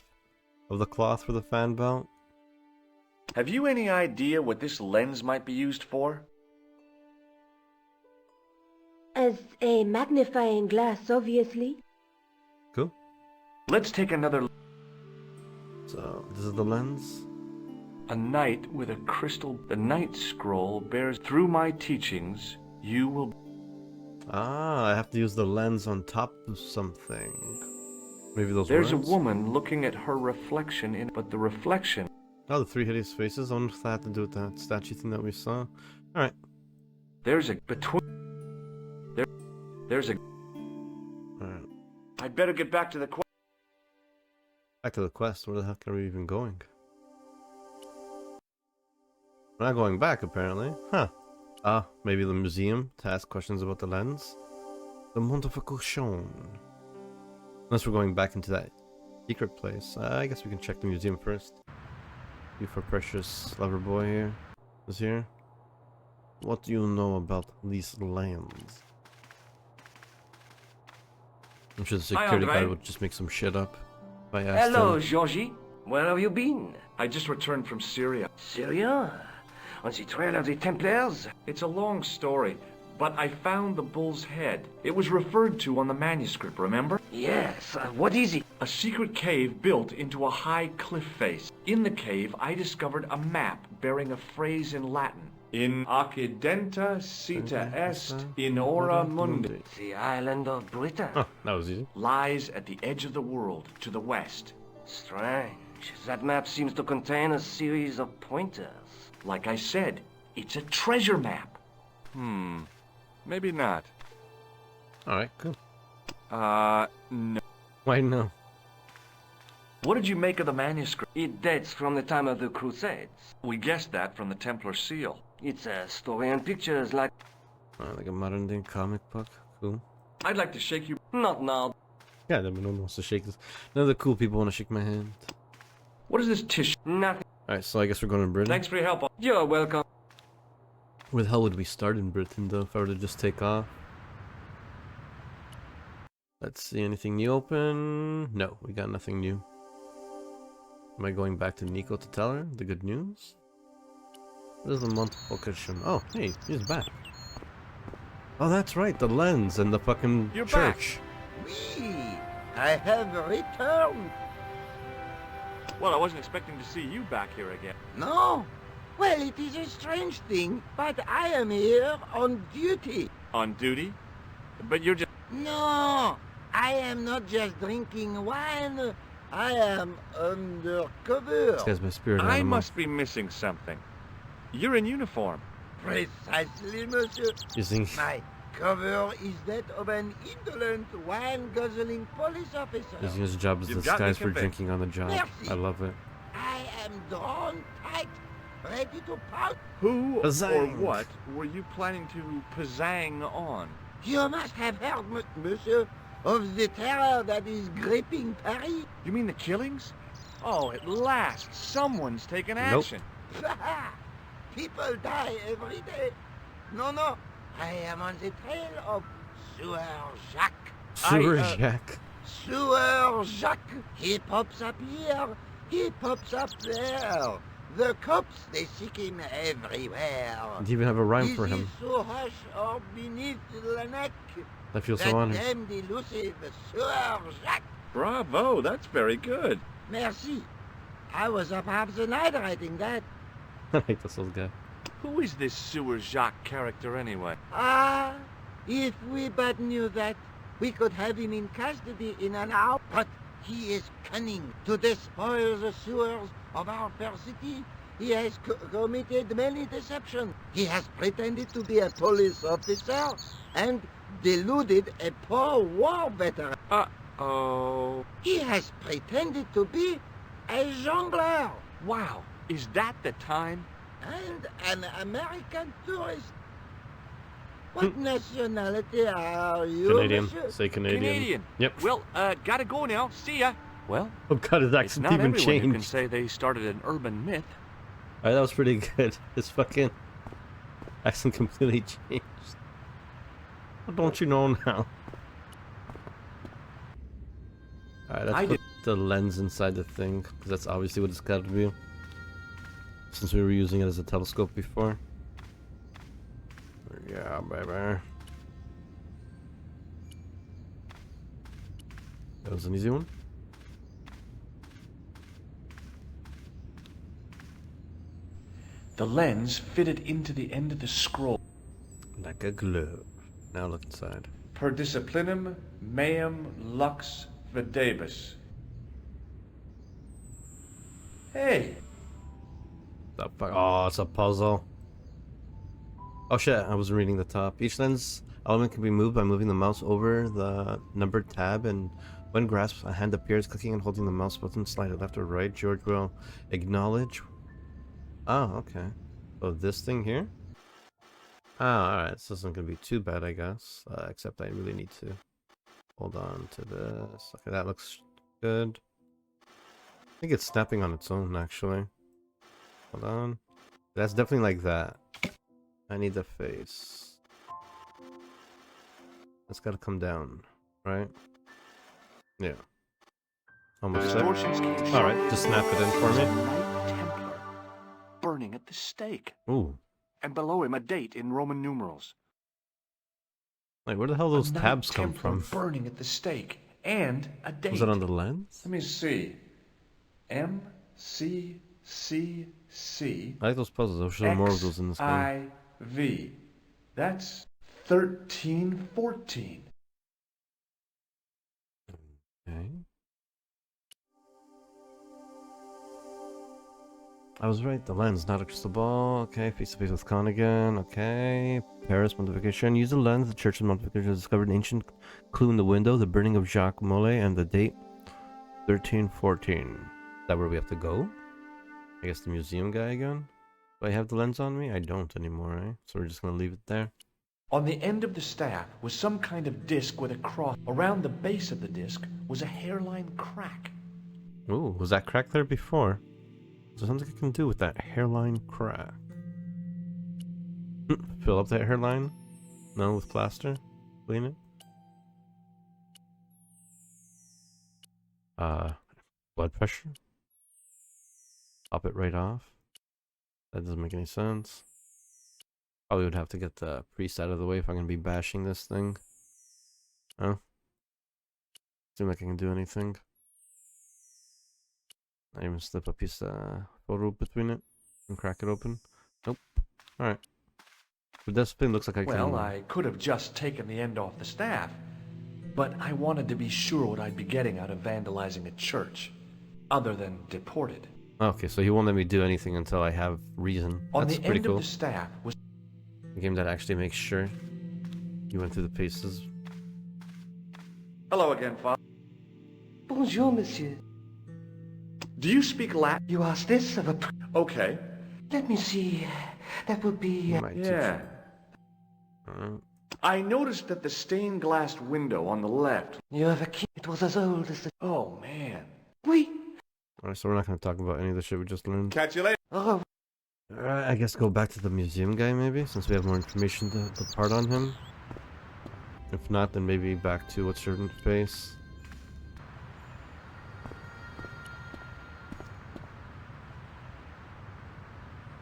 the cloth for the fan belt. Have you any idea what this lens might be used for? As a magnifying glass, obviously. Cool. Let's take another. So this is the lens. A knight with a crystal. The Knight scroll bears through my teachings. You will. Ah, I have to use the lens on top of something. Maybe those There's words? a woman looking at her reflection in, but the reflection. Oh, the three hideous faces. I wonder if that had to do with that statue thing that we saw. Alright. There's a between. There's a. Alright. I'd better get back to the. Back to the quest. Where the heck are we even going? We're not going back, apparently. Huh. Ah, maybe the museum to ask questions about the lens. The Montification. Unless we're going back into that secret place. I guess we can check the museum first. You for precious lover boy here. Is here. What do you know about these lands? I'm sure the security Andre. guard would just make some shit up if I asked Hello, him. Georgie. Where have you been? I just returned from Syria. Syria? On the trail of the Templars? It's a long story, but I found the bull's head. It was referred to on the manuscript, remember? Yes. What is it? A secret cave built into a high cliff face. In the cave, I discovered a map bearing a phrase in Latin. In accidenta cita est in ora mundi. The island of Britain. Oh, that was easy. Lies at the edge of the world, to the west. Strange. That map seems to contain a series of pointers. Like I said, it's a treasure map. Maybe not. Alright, cool. No. Why no? What did you make of the manuscript? It dates from the time of the Crusades. We guessed that from the Templar seal. It's a story and pictures like... Like a modern day comic book. Cool. I'd like to shake you. Not now. Yeah, no one wants to shake this. None of the cool people want to shake my hand. What is this tissue? Nothing. Alright, so I guess we're going to Britain. Thanks for your help. You're welcome. Where the hell would we start in Britain, though, if I were to just take off? Let's see, anything new open? No, we got nothing new. Am I going back to Nicole to tell her the good news? There's a multiple cushion. Oh, hey, he's back. Oh, that's right, the lens and the fucking You're church. Oui, I have returned. Well, I wasn't expecting to see you back here again. No? Well, it is a strange thing, but I am here on duty. On duty? But you're just... No, I am not just drinking wine. I am undercover. This guy's my spirit I animal. must be missing something. You're in uniform. Precisely, monsieur. Using... My cover is that of an indolent, wine-guzzling police officer. Using his job as You've got me disguise for convinced. drinking on the job. Merci. I love it. I am drawn tight, ready to pout. Who Pizzang. or what were you planning to pizzang on? You must have heard, monsieur, of the terror that is gripping Paris. You mean the killings? Oh, at last, someone's taken action. People die every day. No, I am on the trail of Sewer Jacques. Sewer I, Jack. Sewer Jacques. He pops up here, he pops up there. The cops, they seek him everywhere. Do you even have a rhyme for Is he him? so hush or beneath the neck? I feel That so honored. damned elusive Sewer Jacques. Bravo, that's very good. Merci. I was up half the night writing that. I like this old guy. Who is this Sewer Jacques character anyway? Ah, if we but knew that, we could have him in custody in an hour. But he is cunning to despoil the sewers of our fair city. He has committed many deceptions. He has pretended to be a police officer and deluded a poor war veteran. Uh-oh. He has pretended to be a jongleur Wow, is that the time? and an American tourist. What nationality are you, Canadian. monsieur? Say Canadian. Canadian. Yep. Well, gotta go now. See ya. Well, Oh god, his it's accent not even everyone who can changed. say they started an urban myth. Alright, that was pretty good. His fucking accent completely changed. Well, don't you know now? Alright, I let's put the lens inside the thing, because that's obviously what it's got to be. Since we were using it as a telescope before. Yeah, baby. That was an easy one. The lens fitted into the end of the scroll. Like a glove. Now look inside. Per disciplinum meum lux videbus. Hey, The fuck? Oh, it's a puzzle. Oh shit, I wasn't reading the top. Each lens element can be moved by moving the mouse over the numbered tab, and when grasped, a hand appears. Clicking and holding the mouse button, slide it left or right. George will acknowledge. Oh, okay. So this thing here? Oh, alright. This isn't gonna be too bad, I guess. Except I really need to hold on to this. Okay, that looks good. I think it's snapping on its own, actually. Hold on. That's definitely like that. I need the face. It's gotta come down, right? Yeah. Almost there. distortions came Alright, sharp. just snap it in for There's a me. Knight Templar burning at the stake, Ooh. and below him a date in Roman numerals. Like, where the hell those A Knight tabs come Templar from? burning at the stake, and a date. Was it on the lens? Let me see. MCCC. I like those puzzles. I wish there were more of those in this game. XIV. That's 1314. Okay. I was right. The lens, not a crystal ball. Okay, face to face with Khan again. Okay, Paris modification. Use the lens. The church's modification discovered an ancient clue in the window. The burning of Jacques Molay and the date 1314. Is that where we have to go? I guess the museum guy again. Do I have the lens on me? I don't anymore, eh? So we're just gonna leave it there. On the end of the staff was some kind of disc with a cross. Around the base of the disc was a hairline crack. Ooh, was that crack there before? Is there something I can do with that hairline crack? Fill up that hairline? No, with plaster? Clean it? Blood pressure? Pop it right off? That doesn't make any sense. Probably would have to get the priest out of the way if I'm gonna be bashing this thing. Oh. Seem like I can do anything. I even slip a piece of photo between it and crack it open. Nope. Alright. But this thing looks like I can... Well, I could have just taken the end off the staff, but I wanted to be sure what I'd be getting out of vandalizing a church, other than deported. Okay, so he won't let me do anything until I have reason. On That's the pretty end cool. of the staff was A game that actually makes sure you went through the paces. Hello again, Father. Bonjour, monsieur. Do you speak Latin? You ask this of a... Okay. Let me see. That would be... My Yeah. teacher. I noticed that the stained glass window on the left... You have a key. It was as old as the... Oh, man. Oui. Alright, so we're not going to talk about any of the shit we just learned. Catch you later. Oh, Alright, I guess go back to the museum guy maybe, since we have more information to part on him. If not, then maybe back to what's your face.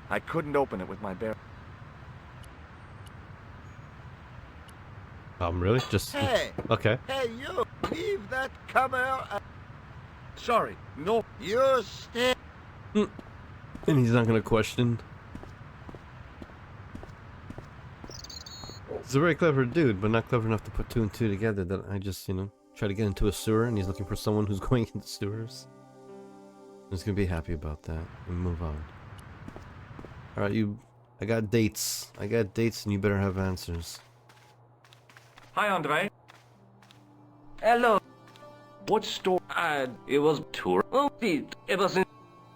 I couldn't open it with my bare... Really? Just... Hey, Okay. hey, you! Leave that camera. Sorry, no. You stay. And he's not gonna question. He's a very clever dude, but not clever enough to put two and two together that I just, try to get into a sewer and he's looking for someone who's going into sewers. I'm just gonna be happy about that and move on. Alright, I got dates. I got dates and you better have answers. Hi, Andre. hello. What store? It was tour. Oh, it was in...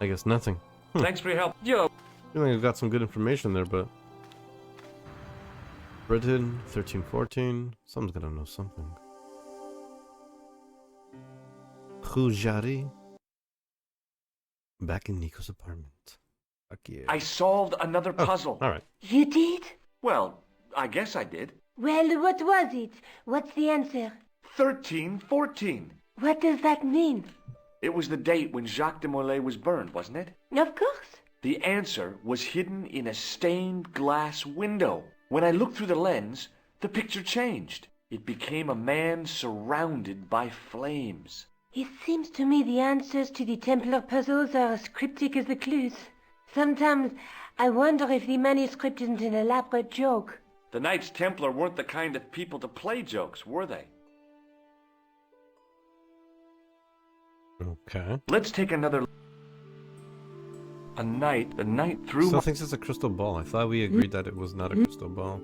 I guess nothing. Thanks for your help. Yo. I feel like I've got some good information there, but... Britain, 1314. Someone's gotta know something. Khujari. Back in Nico's apartment. Fuck yeah. I solved another puzzle. Alright. You did? Well, I guess I did. Well, what was it? What's the answer? 1314. What does that mean? It was the date when Jacques de Molay was burned, wasn't it? Of course. The answer was hidden in a stained glass window. When I looked through the lens, the picture changed. It became a man surrounded by flames. It seems to me the answers to the Templar puzzles are as cryptic as the clues. Sometimes I wonder if the manuscript isn't an elaborate joke. The Knights Templar weren't the kind of people to play jokes, were they? Okay. Let's take another... The night through... Still thinks it's a crystal ball. I thought we agreed that it was not a crystal ball.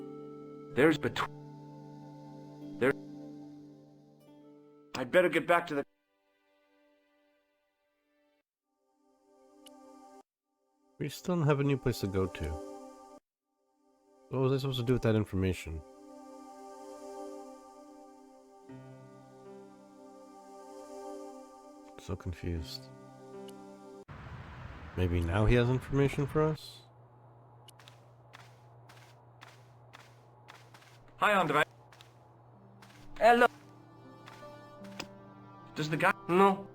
There's between... There... I'd better get back to the... We still don't have a new place to go to. What was I supposed to do with that information? So confused. Maybe now he has information for us? Hi, Andre. Hello. Does the guy... No.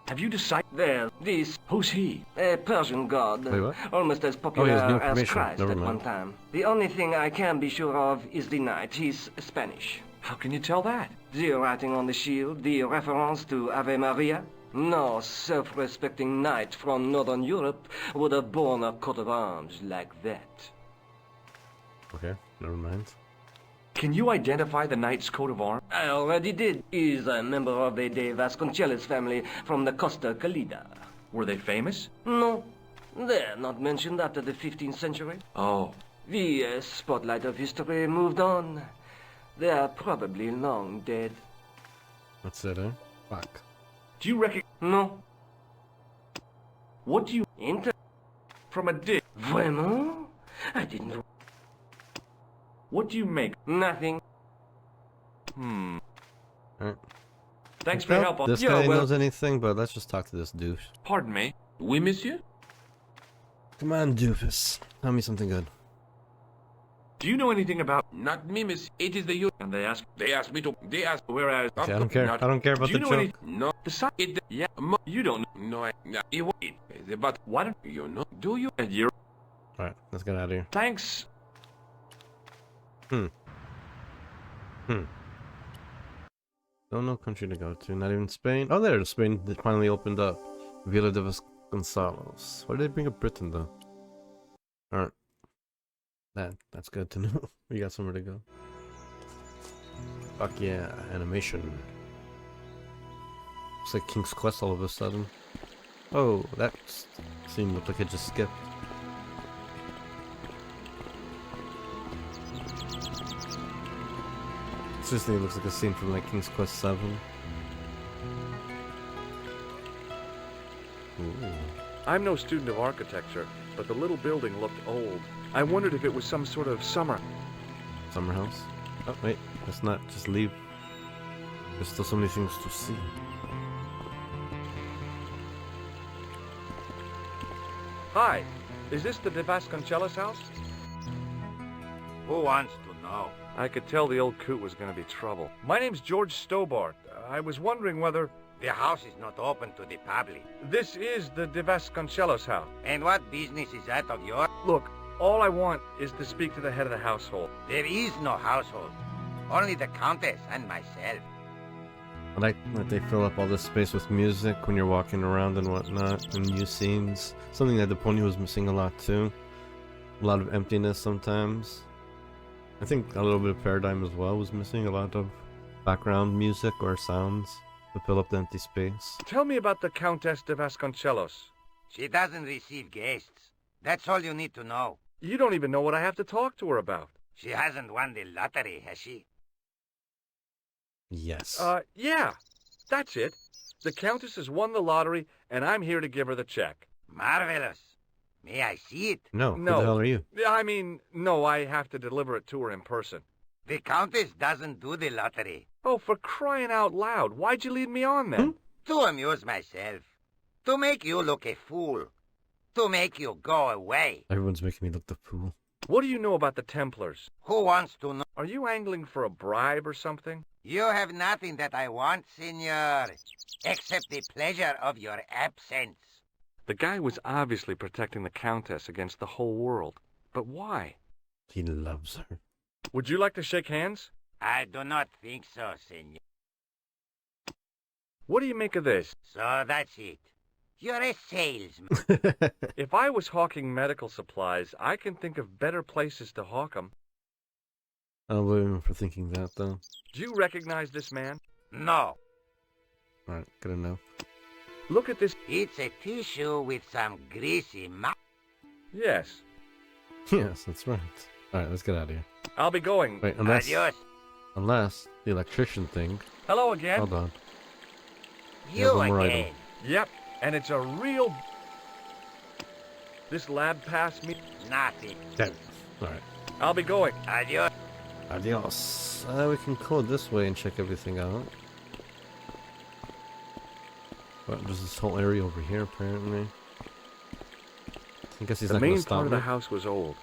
Have you decided... There, this... Who's he? A Persian god. Wait, what? Almost as Oh, popular he has new as information. Christ Never at mind. one time. The only thing I can be sure of is the knight. He's Spanish. How can you tell that? The writing on the shield, the reference to Ave Maria. No self-respecting knight from Northern Europe would have borne a coat of arms like that. Okay, never mind. Can you identify the knight's coat of arms? I already did. He's a member of the De Vasconcelos family from the Costa Calida. Were they famous? No. They're not mentioned after the 15th century. Oh, The spotlight of history moved on. They are probably long dead. That's it, eh? Fuck. do you reckon? No. What do you Inter... from a dick? Vraiment? I didn't... What do you make? Nothing. Hmm. Alright. Thanks for your help. This Yeah, guy well- knows anything, but let's just talk to this douche. Pardon me. Oui, monsieur? Come on, doofus. Tell me something good. Do you know anything about? Not me, miss. It is the youth. And they asked me to. They asked whereas. Okay, I don't care. I don't care about do you the know joke. any? No. The sign. It. Yeah. You don't know. No. No. It is about. Why don't you know? Do you? And you're. Alright, let's get out of here. Thanks. Don't know country to go to. Not even Spain. Oh, there. Spain finally opened up. Villa de Vasconcelos. Why did they bring up Britain, though? Alright. That's good to know. We got somewhere to go. Fuck yeah. Animation. Looks like King's Quest all of a sudden. Oh, that scene looked like it just skipped. Seriously, it looks like a scene from like King's Quest 7. Ooh. I'm no student of architecture, but the little building looked old. I wondered if it was some sort of summer. Summer house. Oh wait, let's not just leave. There's still so many things to see. Hi. Is this the De Vasconcelos house? Who wants to know? I could tell the old coot was going to be trouble. My name's George Stobbart. I was wondering whether... The house is not open to the public. This is the De Vasconcelos house. And what business is that of yours? Look, all I want is to speak to the head of the household. There is no household. Only the Countess and myself. I like that they fill up all this space with music when you're walking around and whatnot, and new scenes. Something that the pony was missing a lot too. A lot of emptiness sometimes. I think a little bit of Paradigm as well was missing a lot of background music or sounds to fill up the empty space. Tell me about the Countess de Vasconcelos. She doesn't receive guests. That's all you need to know. You don't even know what I have to talk to her about. She hasn't won the lottery, has she? Yes. Yeah. That's it. The Countess has won the lottery, and I'm here to give her the check. Marvelous. May I see it? No. Who no. the hell are you? I mean, no, I have to deliver it to her in person. The Countess doesn't do the lottery. Oh, for crying out loud, why'd you lead me on then? To amuse myself. To make you look a fool. To make you go away. Everyone's making me look the fool. What do you know about the Templars? Who wants to know? Are you angling for a bribe or something? You have nothing that I want, senor, except the pleasure of your absence. The guy was obviously protecting the Countess against the whole world. But why? He loves her. Would you like to shake hands? I do not think so, senor. What do you make of this? So that's it. You're a salesman. If I was hawking medical supplies, I can think of better places to hawk them. I don't blame him for thinking that, though. Do you recognize this man? No. Alright, good enough. Look at this. It's a tissue with some greasy Yes. Yes, that's right. Alright, let's get out of here. I'll be going. Wait, Adios. unless the electrician thing. Hello again. Hold on. You one more again. item. Yep, and it's a real... This lab pass me... Nothing. Damn it. Alright. I'll be going. Adios. Adios. We can code this way and check everything out. But there's this whole area over here, apparently. I guess he's The not gonna main stop part of the me. house was old,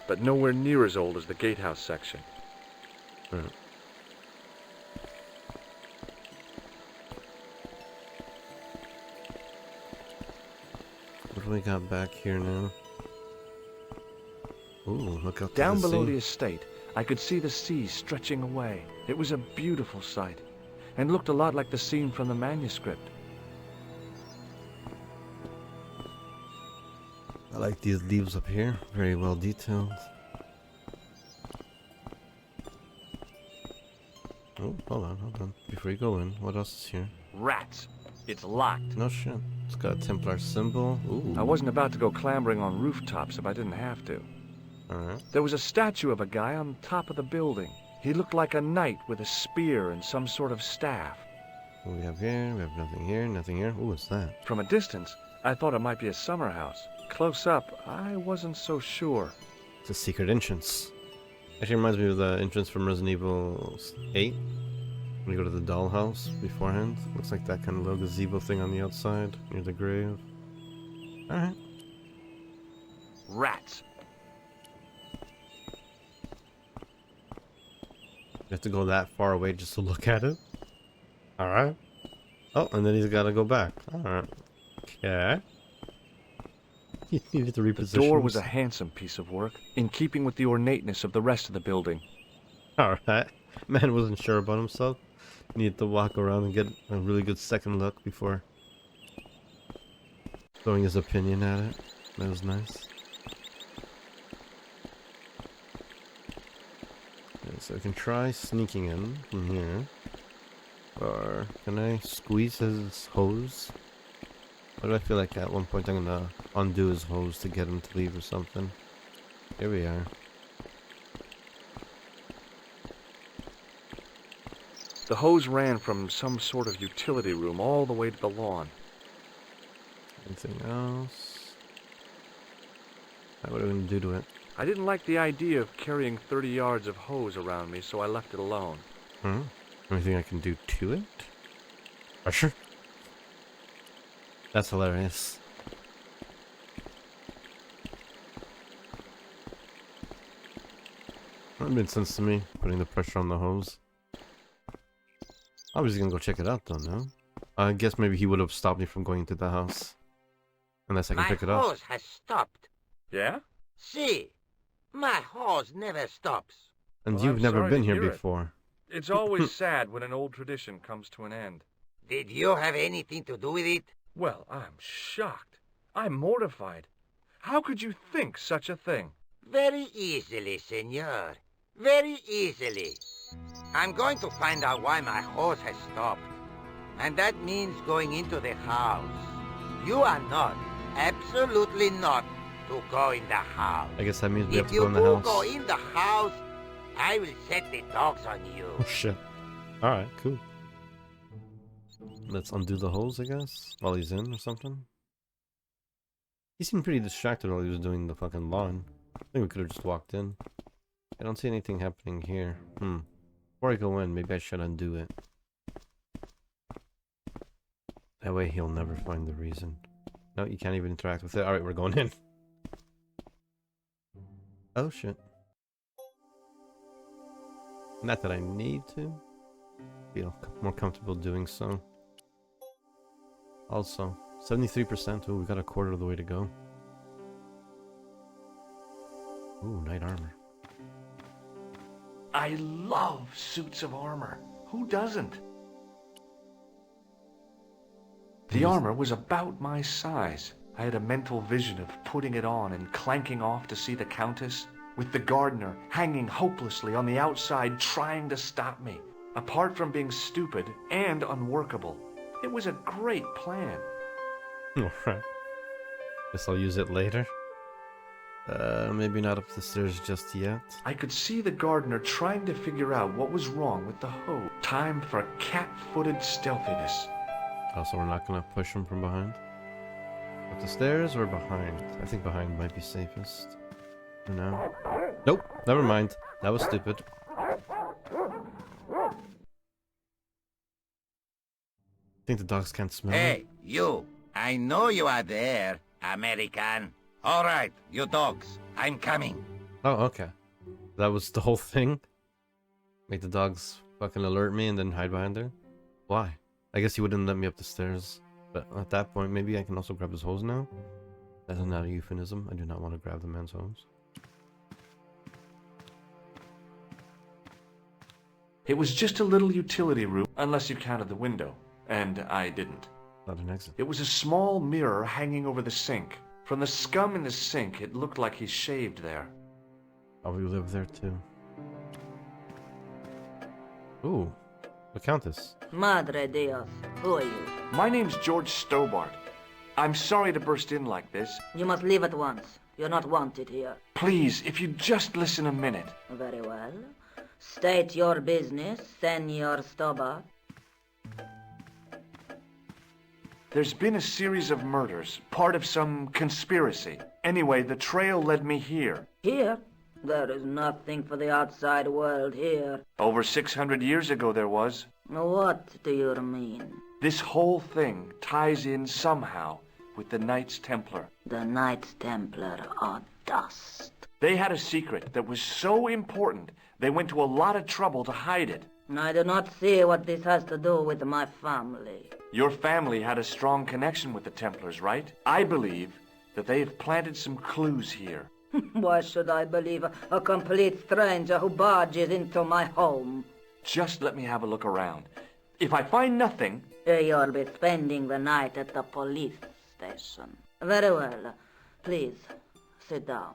but nowhere near as old as the gatehouse section. Alright. What do we got back here now? Ooh, look out to Down the below sea. the estate, I could see the sea stretching away. It was a beautiful sight, and looked a lot like the scene from the manuscript. I like these leaves up here. Very well detailed. Oh, hold on. Before you go in, what else is here? Rats. It's locked. No shit. It's got a Templar symbol. Ooh. I wasn't about to go clambering on rooftops if I didn't have to. Alright. There was a statue of a guy on top of the building. He looked like a knight with a spear and some sort of staff. What do we have here? We have nothing here, nothing here. Ooh, what's that? From a distance, I thought it might be a summer house. Close up, I wasn't so sure. It's a secret entrance. Actually reminds me of the entrance from Resident Evil 8. When you go to the dollhouse beforehand. Looks like that kind of little gazebo thing on the outside, near the grave. Alright. Rats. You have to go that far away just to look at it. Alright. Oh, and then he's gotta go back. Alright. Okay. He needed to reposition. The door was a handsome piece of work, in keeping with the ornateness of the rest of the building. Alright. Man wasn't sure about himself. Needed to walk around and get a really good second look before throwing his opinion at it. That was nice. Okay, so I can try sneaking in from here. Or can I squeeze his hose? Why do I feel like at one point I'm gonna undo his hose to get him to leave or something? Here we are. The hose ran from some sort of utility room all the way to the lawn. Anything else? What are we gonna do to it? I didn't like the idea of carrying 30 yards of hose around me, so I left it alone. Hmm? Anything I can do to it? Pressure? That's hilarious. That made sense to me, putting the pressure on the hose. I was gonna go check it out though, no? I guess maybe he would have stopped me from going into the house. Unless I can pick it My up. hose has stopped. Yeah? See, my hose never stops. And Well, you've I'm never sorry been to here hear it. before. It's always sad when an old tradition comes to an end. Did you have anything to do with it? Well, I'm shocked. I'm mortified. How could you think such a thing? Very easily, senor. Very easily. I'm going to find out why my hose has stopped. And that means going into the house. You are not, absolutely not, to go in the house. I guess that means we have If to you go in the do house. go in the house, I will set the dogs on you. Oh shit. Alright, cool. Let's undo the hose, I guess, while he's in or something. He seemed pretty distracted while he was doing the fucking lawn. I think we could have just walked in. I don't see anything happening here. Before I go in, maybe I should undo it. That way he'll never find the reason. No, you can't even interact with it. Alright, we're going in. Oh shit. Not that I need to. Feel more comfortable doing so. Also, 73%. Ooh, we got a quarter of the way to go. Ooh, knight armor. I love suits of armor. Who doesn't? The armor was about my size. I had a mental vision of putting it on and clanking off to see the Countess, with the gardener hanging hopelessly on the outside trying to stop me. Apart from being stupid and unworkable, it was a great plan. Alright. Guess I'll use it later. Maybe not up the stairs just yet. I could see the gardener trying to figure out what was wrong with the hose. Time for cat-footed stealthiness. Also, we're not gonna push him from behind. Up the stairs or behind? I think behind might be safest. For now. Nope, never mind. That was stupid. I think the dogs can't smell it. Hey, you. I know you are there, American. All right, you dogs. I'm coming. Oh, okay. That was the whole thing? Make the dogs fucking alert me and then hide behind there? Why? I guess he wouldn't let me up the stairs. But at that point, maybe I can also grab his hose now? That's not a euphemism. I do not want to grab the man's hose. It was just a little utility room, unless you counted the window. And I didn't. Not an exit. It was a small mirror hanging over the sink. From the scum in the sink, it looked like he shaved there. Probably live there too. Ooh, the Countess. Madre Dios, who are you? My name's George Stobbart. I'm sorry to burst in like this. You must leave at once. You're not wanted here. Please, if you just listen a minute. Very well. State your business, Senor Stobbart. There's been a series of murders, part of some conspiracy. Anyway, the trail led me here. Here? There is nothing for the outside world here. Over 600 years ago there was. What do you mean? This whole thing ties in somehow with the Knights Templar. The Knights Templar are dust. They had a secret that was so important, they went to a lot of trouble to hide it. I do not see what this has to do with my family. Your family had a strong connection with the Templars, right? I believe that they have planted some clues here. Why should I believe a complete stranger who barges into my home? Just let me have a look around. If I find nothing... You'll be spending the night at the police station. Very well. Please, sit down.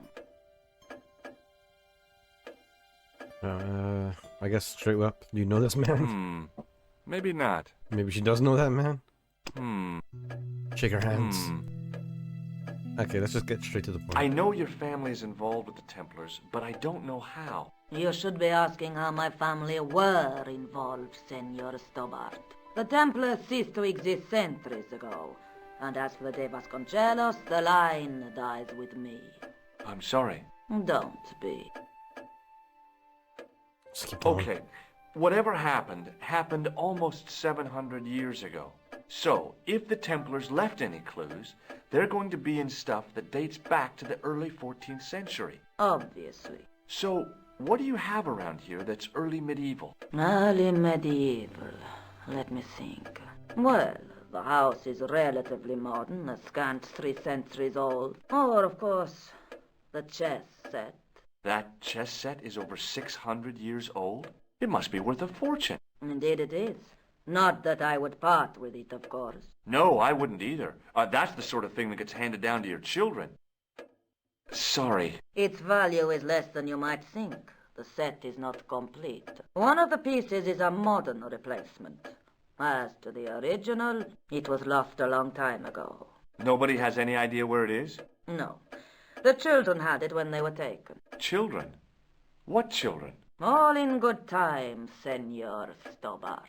I guess straight up. Do you know this man? Maybe not. Maybe she does know that man? Hmm. Shake her hands. Okay, let's just get straight to the point. I know your family is involved with the Templars, but I don't know how. You should be asking how my family were involved, Senor Stobbart. The Templars ceased to exist centuries ago. And as for the De Vasconcelos, the line dies with me. I'm sorry. Don't be. Just keep going. Okay, whatever happened almost 700 years ago. So, if the Templars left any clues, they're going to be in stuff that dates back to the early 14th century. Obviously. So, what do you have around here that's early medieval? Early medieval. Let me think. Well, the house is relatively modern, a scant 3 centuries old. Or, of course, the chess set. That chess set is over 600 years old? It must be worth a fortune. Indeed it is. Not that I would part with it, of course. No, I wouldn't either. That's the sort of thing that gets handed down to your children. Sorry. Its value is less than you might think. The set is not complete. One of the pieces is a modern replacement. As to the original, it was lost a long time ago. Nobody has any idea where it is? No. The children had it when they were taken. Children? What children? All in good time, Senor Stobbart.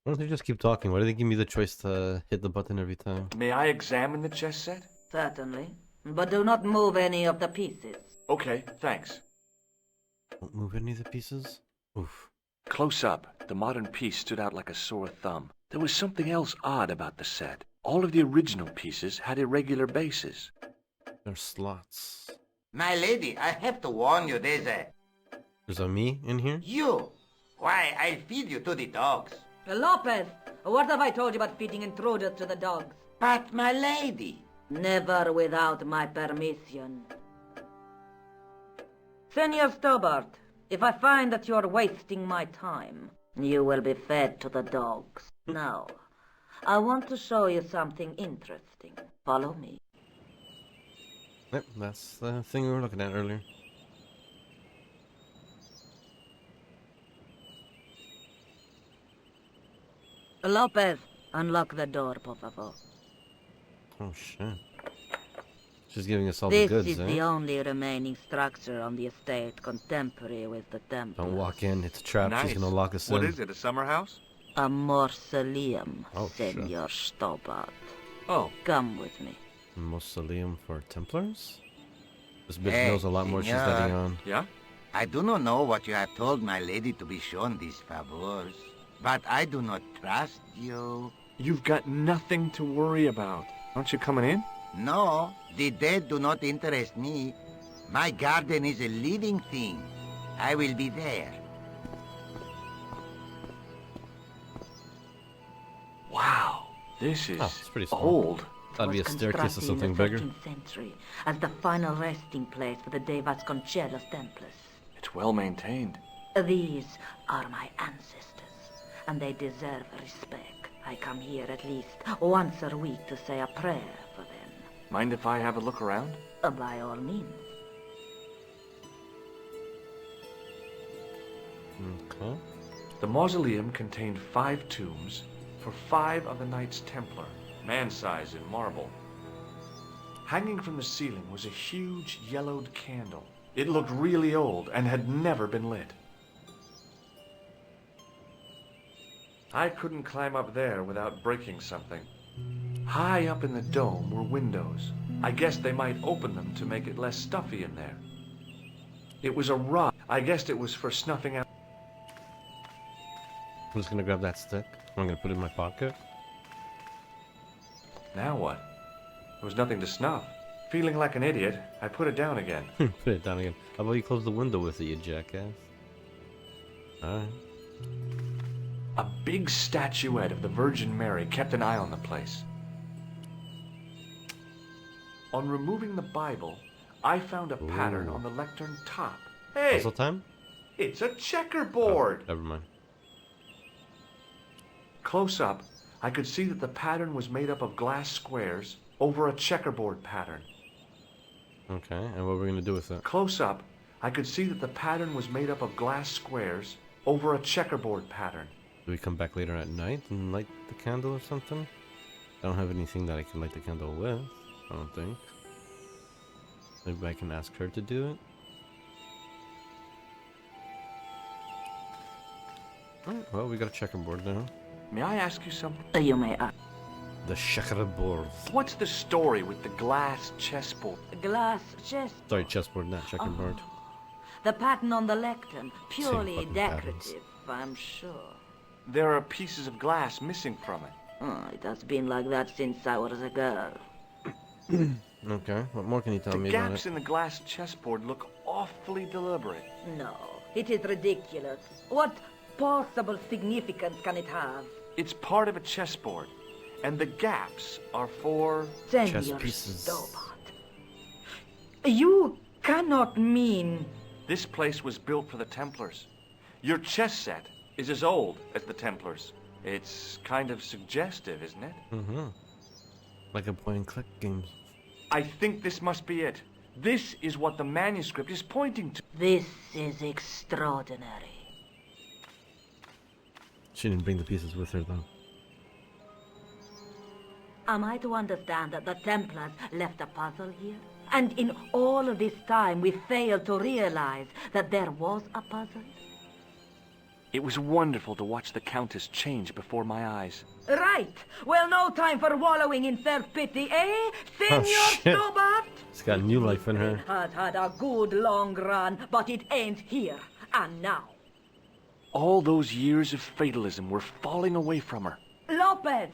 Why don't they just keep talking? Why do they give me the choice to hit the button every time? May I examine the chess set? Certainly. But do not move any of the pieces. Okay, thanks. Don't move any of the pieces? Oof. Close up, the modern piece stood out like a sore thumb. There was something else odd about the set. All of the original pieces had irregular bases. They're slots. My lady, I have to warn you, There's a me in here? You! Why, I'll feed you to the dogs. Lopez, what have I told you about feeding intruders to the dogs? But, my lady... Never without my permission. Senor Stobbart, if I find that you're wasting my time, you will be fed to the dogs. Now, I want to show you something interesting. Follow me. Yep, that's the thing we were looking at earlier. Lopez, unlock the door, por favor. Oh shit. She's giving us all This the goods, is eh? the only remaining structure on the estate contemporary with the Templars. Don't walk in, it's a trap, she's gonna lock us What in. is it, a summer house? A mausoleum, Oh, Senor Stobbart. Oh, Come with me. Mausoleum for Templars? This bitch Hey, knows a lot more she's senor. letting on. yeah? I do not know what you have told my lady to be shown these favors, but I do not trust you. You've got nothing to worry about. Aren't you coming in? No, the dead do not interest me. My garden is a living thing. I will be there. Wow, this is Oh, it's pretty small. old. That'd be a Was staircase or constructed something in the bigger. 13th century as the final resting place for the De Vasconcelos Templars. It's well maintained. These are my ancestors, and they deserve respect. I come here at least once a week to say a prayer for them. Mind if I have a look around? By all means. Okay. The mausoleum contained 5 tombs for 5 of the Knights Templar, man-size in marble. Hanging from the ceiling was a huge yellowed candle. It looked really old and had never been lit. I couldn't climb up there without breaking something. High up in the dome were windows. I guessed they might open them to make it less stuffy in there. It was a rod. I guessed it was for snuffing out. I'm just gonna grab that stick. I'm gonna put it in my pocket. Now what? There was nothing to snuff. Feeling like an idiot, I put it down again. Put it down again. How about you close the window with it, you jackass? Alright. A big statuette of the Virgin Mary kept an eye on the place. On removing the Bible, I found a pattern on the lectern top. Hey! Puzzle time? It's a checkerboard! Oh, never mind. Close up, I could see that the pattern was made up of glass squares over a checkerboard pattern. Okay, and what are we gonna do with it? Close up, I could see that the pattern was made up of glass squares over a checkerboard pattern. Do we come back later at night and light the candle or something? I don't have anything that I can light the candle with, I don't think. Maybe I can ask her to do it? Alright, well, we got a checkerboard now. May I ask you something? You may ask. The checkerboard. What's the story with the glass chessboard? Glass chest. Sorry, chessboard, not checkerboard. The pattern on the lectern, purely fucking decorative, I'm sure. There are pieces of glass missing from it. Oh, it has been like that since I was a girl. Okay, what more can you tell The me about gaps it? in the glass chessboard look awfully deliberate. No, it is ridiculous. What possible significance can it have? It's part of a chessboard, and the gaps are for... Chess Senor pieces. Stobbart. You cannot mean... This place was built for the Templars. Your chess set is as old as the Templars. It's kind of suggestive, isn't it? Mm-hmm. Like a point-and-click game. I think this must be it. This is what the manuscript is pointing to. This is extraordinary. She didn't bring the pieces with her, though. Am I to understand that the Templars left a puzzle here? And in all of this time we failed to realize that there was a puzzle? It was wonderful to watch the Countess change before my eyes. Right. Well, no time for wallowing in self-pity, eh, Senor shit. Stobbart? She's got new life in her. It has had a good long run, but it ends here and now. All those years of fatalism were falling away from her. Lopez!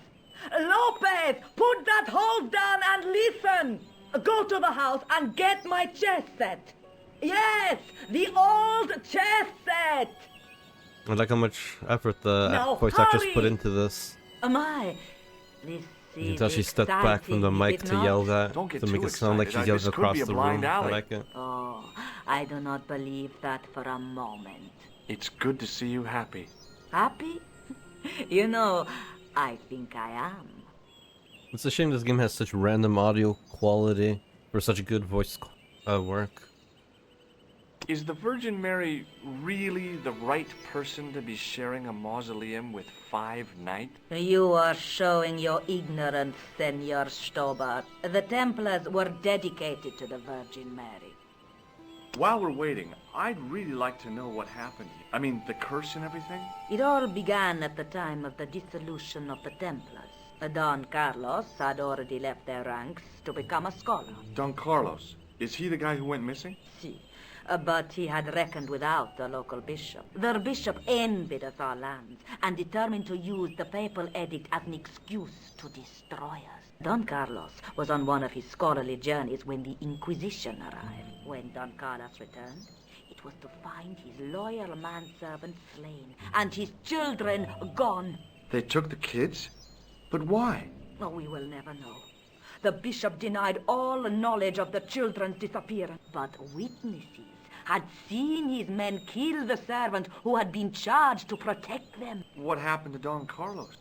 Lopez! Put that hose down and listen! Go to the house and get my chess set. Yes, the old chess set! I like how much effort the Now voice actress hurry! put into this. My, this You can is tell she stepped back from the exciting, mic is it to not? yell that, Don't get to make too it sound like excited. she's yelling This could across be a the blind room. alley. I like it. Oh, I do not believe that for a moment. It's good to see you happy. Happy? You know, I think I am. It's a shame this game has such random audio quality for such good voice work. Is the Virgin Mary really the right person to be sharing a mausoleum with 5 knights? You are showing your ignorance, Senor Stobbart. The Templars were dedicated to the Virgin Mary. While we're waiting, I'd really like to know what happened. I mean, the curse and everything? It all began at the time of the dissolution of the Templars. Don Carlos had already left their ranks to become a scholar. Don Carlos. Is he the guy who went missing? See, but he had reckoned without the local bishop. Their bishop envied us our lands and determined to use the papal edict as an excuse to destroy us. Don Carlos was on one of his scholarly journeys when the Inquisition arrived. When Don Carlos returned, it was to find his loyal manservant slain and his children gone. They took the kids? But why? Oh, we will never know. The bishop denied all knowledge of the children's disappearance, but witnesses had seen his men kill the servant who had been charged to protect them. What happened to Don Carlos?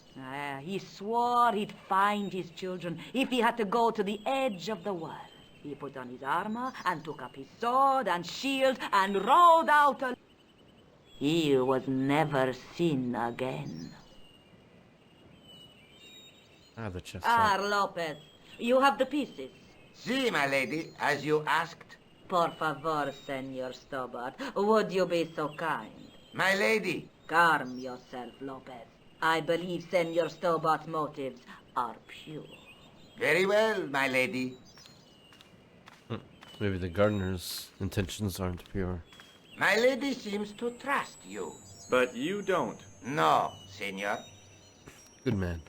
He swore he'd find his children if he had to go to the edge of the world. He put on his armor and took up his sword and shield and rode out He was never seen again. Ah, the chest. Lopez, you have the pieces. See, my lady, as you asked. Por favor, Senor Stobbart, would you be so kind? My lady. Calm yourself, Lopez. I believe Senor Stobbart's motives are pure. Very well, my lady. Maybe the gardener's intentions aren't pure. My lady seems to trust you. But you don't. No, senor. Good man.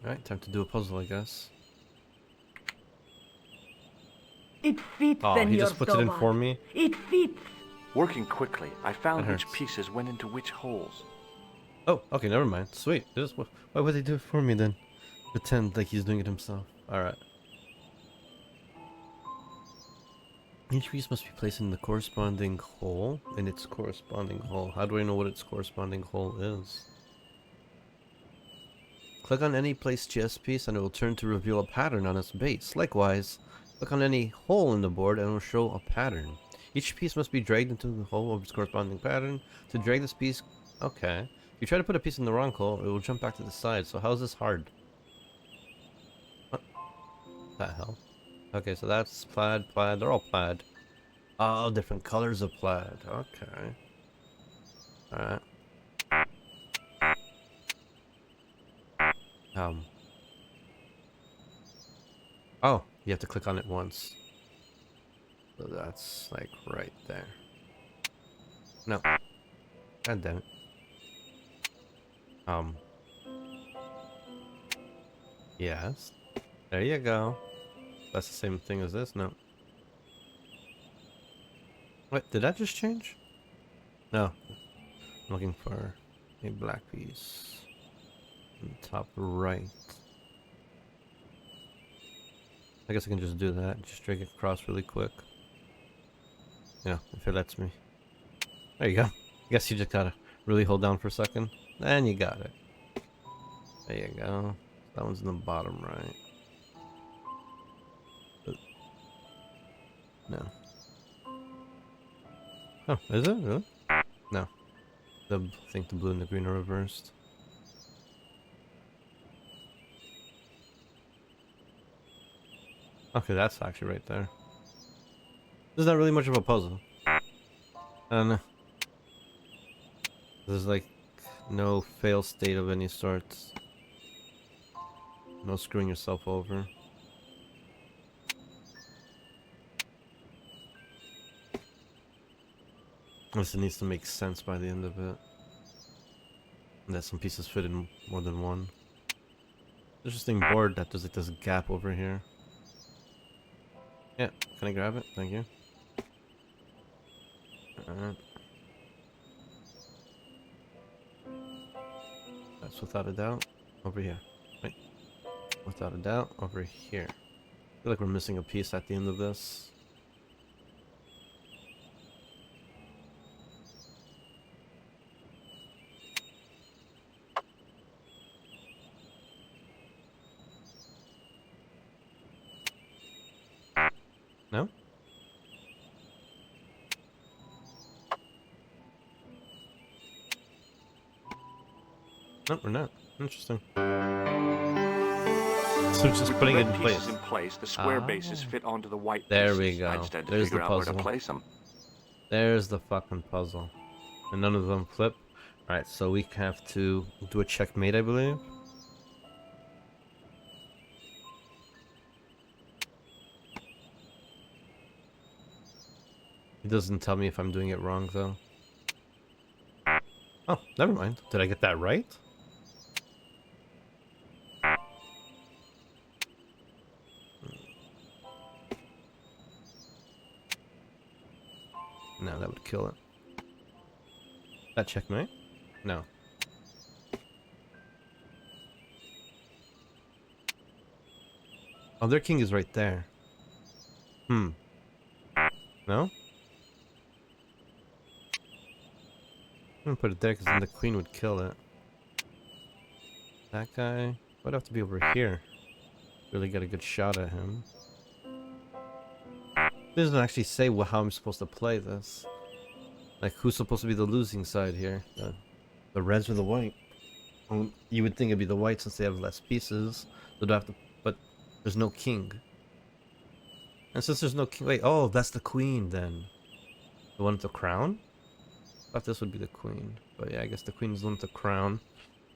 Alright, time to do a puzzle, I guess. It fits, Oh, Senor he just puts it in Stobbart. for me? It fits. Working quickly, I found That which hurts. pieces went into which holes. Oh, okay, never mind. Sweet. Why would he do it for me then? Pretend like he's doing it himself. Alright. Each piece must be placed in the corresponding hole. In its corresponding hole. How do I know what its corresponding hole is? Click on any placed chess piece and it will turn to reveal a pattern on its base. Likewise, click on any hole in the board and it will show a pattern. Each piece must be dragged into the hole of its corresponding pattern. To drag this piece... Okay. If you try to put a piece in the wrong hole, it will jump back to the side. So how is this hard? What the hell? Okay, so that's plaid, plaid. They're all plaid. Oh, different colors of plaid. Okay. Alright. Oh, you have to click on it once. So that's like right there. No. God damn it. Yes. There you go. That's the same thing as this? No. Wait, did that just change? No. I'm looking for a black piece. In the top right. I guess I can just do that. Just drag it across really quick. Yeah, if it lets me. There you go. I guess you just gotta really hold down for a second. And you got it. There you go. That one's in the bottom right. No. Oh, is it? Really? No. I think the blue and the green are reversed. Okay, that's actually right there. This is not really much of a puzzle. I don't know. There's like no fail state of any sort. No screwing yourself over. Unless it needs to make sense by the end of it. And that some pieces fit in more than one. Interesting board that there's like this gap over here. Yeah, can I grab it? Thank you. Alright. That's without a doubt over here. Right. Without a doubt over here. I feel like we're missing a piece at the end of this. No? No, we're not. Interesting. So just With putting the it red in pieces place. in place, the square bases fit onto the white There pieces. we go. I just had to There's figure the out where to puzzle. place them. There's the fucking puzzle. And none of them flip. Alright, so we have to do a checkmate, I believe. It doesn't tell me if I'm doing it wrong, though. Oh, never mind. Did I get that right? No, that would kill it. That checkmate? No. Oh, their king is right there. Hmm. No? I'm gonna put it there because then the queen would kill it. That guy would have to be over here. Really get a good shot at him. It doesn't actually say how I'm supposed to play this. Like, who's supposed to be the losing side here? The reds or the white? Well, you would think it'd be the white since they have less pieces. So they have to, but there's no king. And since there's no king, wait, oh, that's the queen then. The one with the crown? I thought this would be the queen. But yeah, I guess the queen is the one with the crown.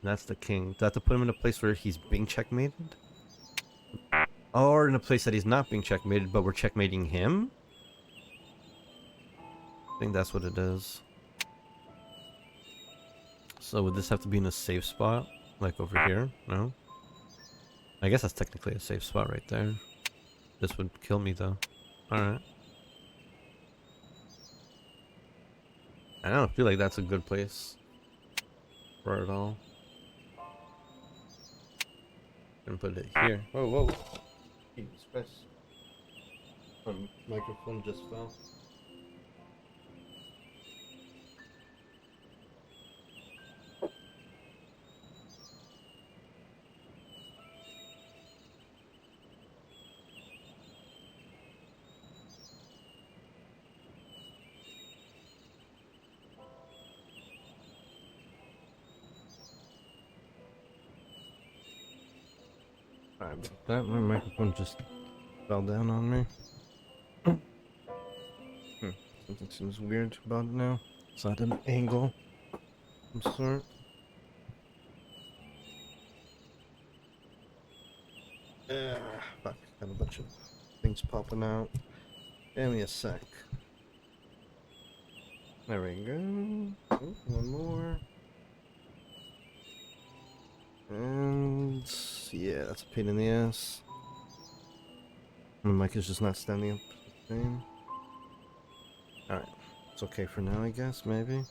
And that's the king. Do I have to put him in a place where he's being checkmated? Or in a place that he's not being checkmated, but we're checkmating him? I think that's what it is. So would this have to be in a safe spot? Like over here? No? I guess that's technically a safe spot right there. This would kill me though. Alright. I don't feel like that's a good place for it all. Gonna put it here. Whoa, whoa. Jesus Christ. My microphone just fell. Sorry about that, my microphone just fell down on me. Something seems weird about it now. It's at an angle of some sort. Fuck, got a bunch of things popping out. Give me a sec. There we go. Oh, one more. And yeah, that's a pain in the ass. My mic is just not standing up the same. Alright, it's okay for now, I guess, maybe.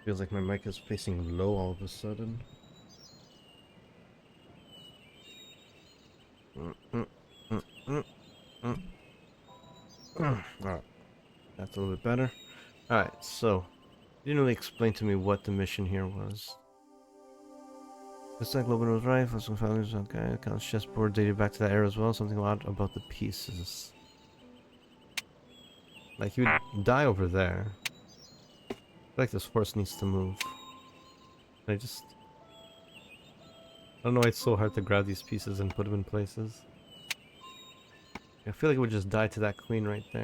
Feels like my mic is facing low all of a sudden. Alright, that's a little bit better. Alright, so you didn't really explain to me what the mission here was. It's like Logan was right, for some families, okay, Count's chessboard dated back to that era as well, something odd about the pieces. Like, he would die over there. I feel like this horse needs to move. I don't know why it's so hard to grab these pieces and put them in places. I feel like it would just die to that queen right there.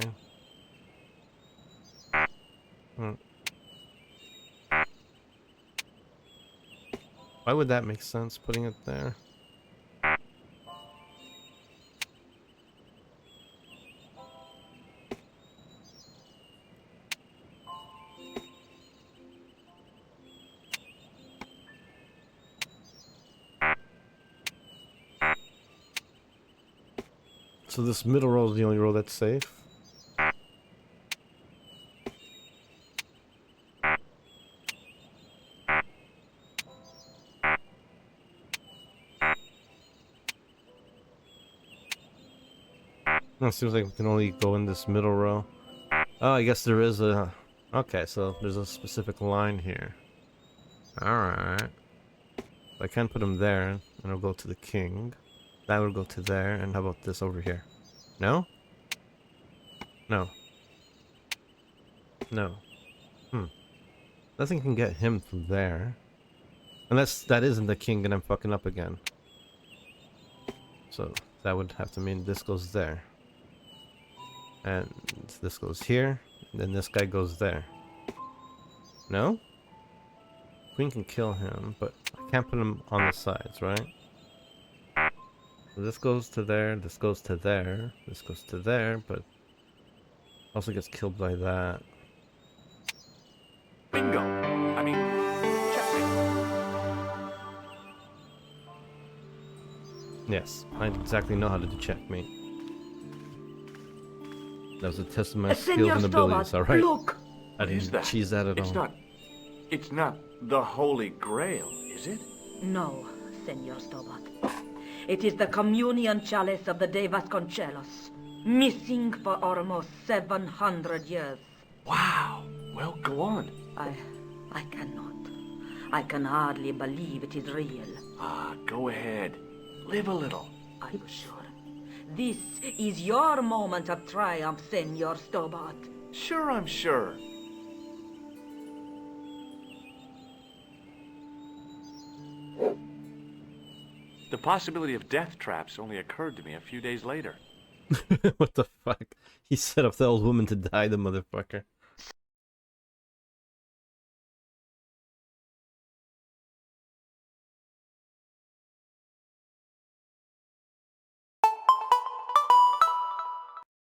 Why would that make sense, putting it there? So this middle row is the only row that's safe? It seems like we can only go in this middle row. Oh, I guess there is a... Okay, so there's a specific line here. Alright. I can put him there, and it'll go to the king. That would go to there, and how about this over here? No? No. No. Nothing can get him from there. Unless that isn't the king and I'm fucking up again. So, that would have to mean this goes there. And this goes here, and then this guy goes there. No? Queen can kill him, but I can't put him on the sides, right? So this goes to there, this goes to there, this goes to there, but also gets killed by that. Bingo! I mean, checkmate. Yes, I exactly know how to do checkmate. That was a test of my skills and abilities, alright? Look! I didn't cheese that at all. It's not the Holy Grail, is it? No, Senor Stobbart. It is the communion chalice of the De Vasconcelos, missing for almost 700 years. Wow. Well, go on. I cannot. I can hardly believe it is real. Go ahead. Live a little. I'm sure. This is your moment of triumph, Senor Stobbart. Sure, I'm sure. The possibility of death traps only occurred to me a few days later. What the fuck? He set up the old woman to die, the motherfucker.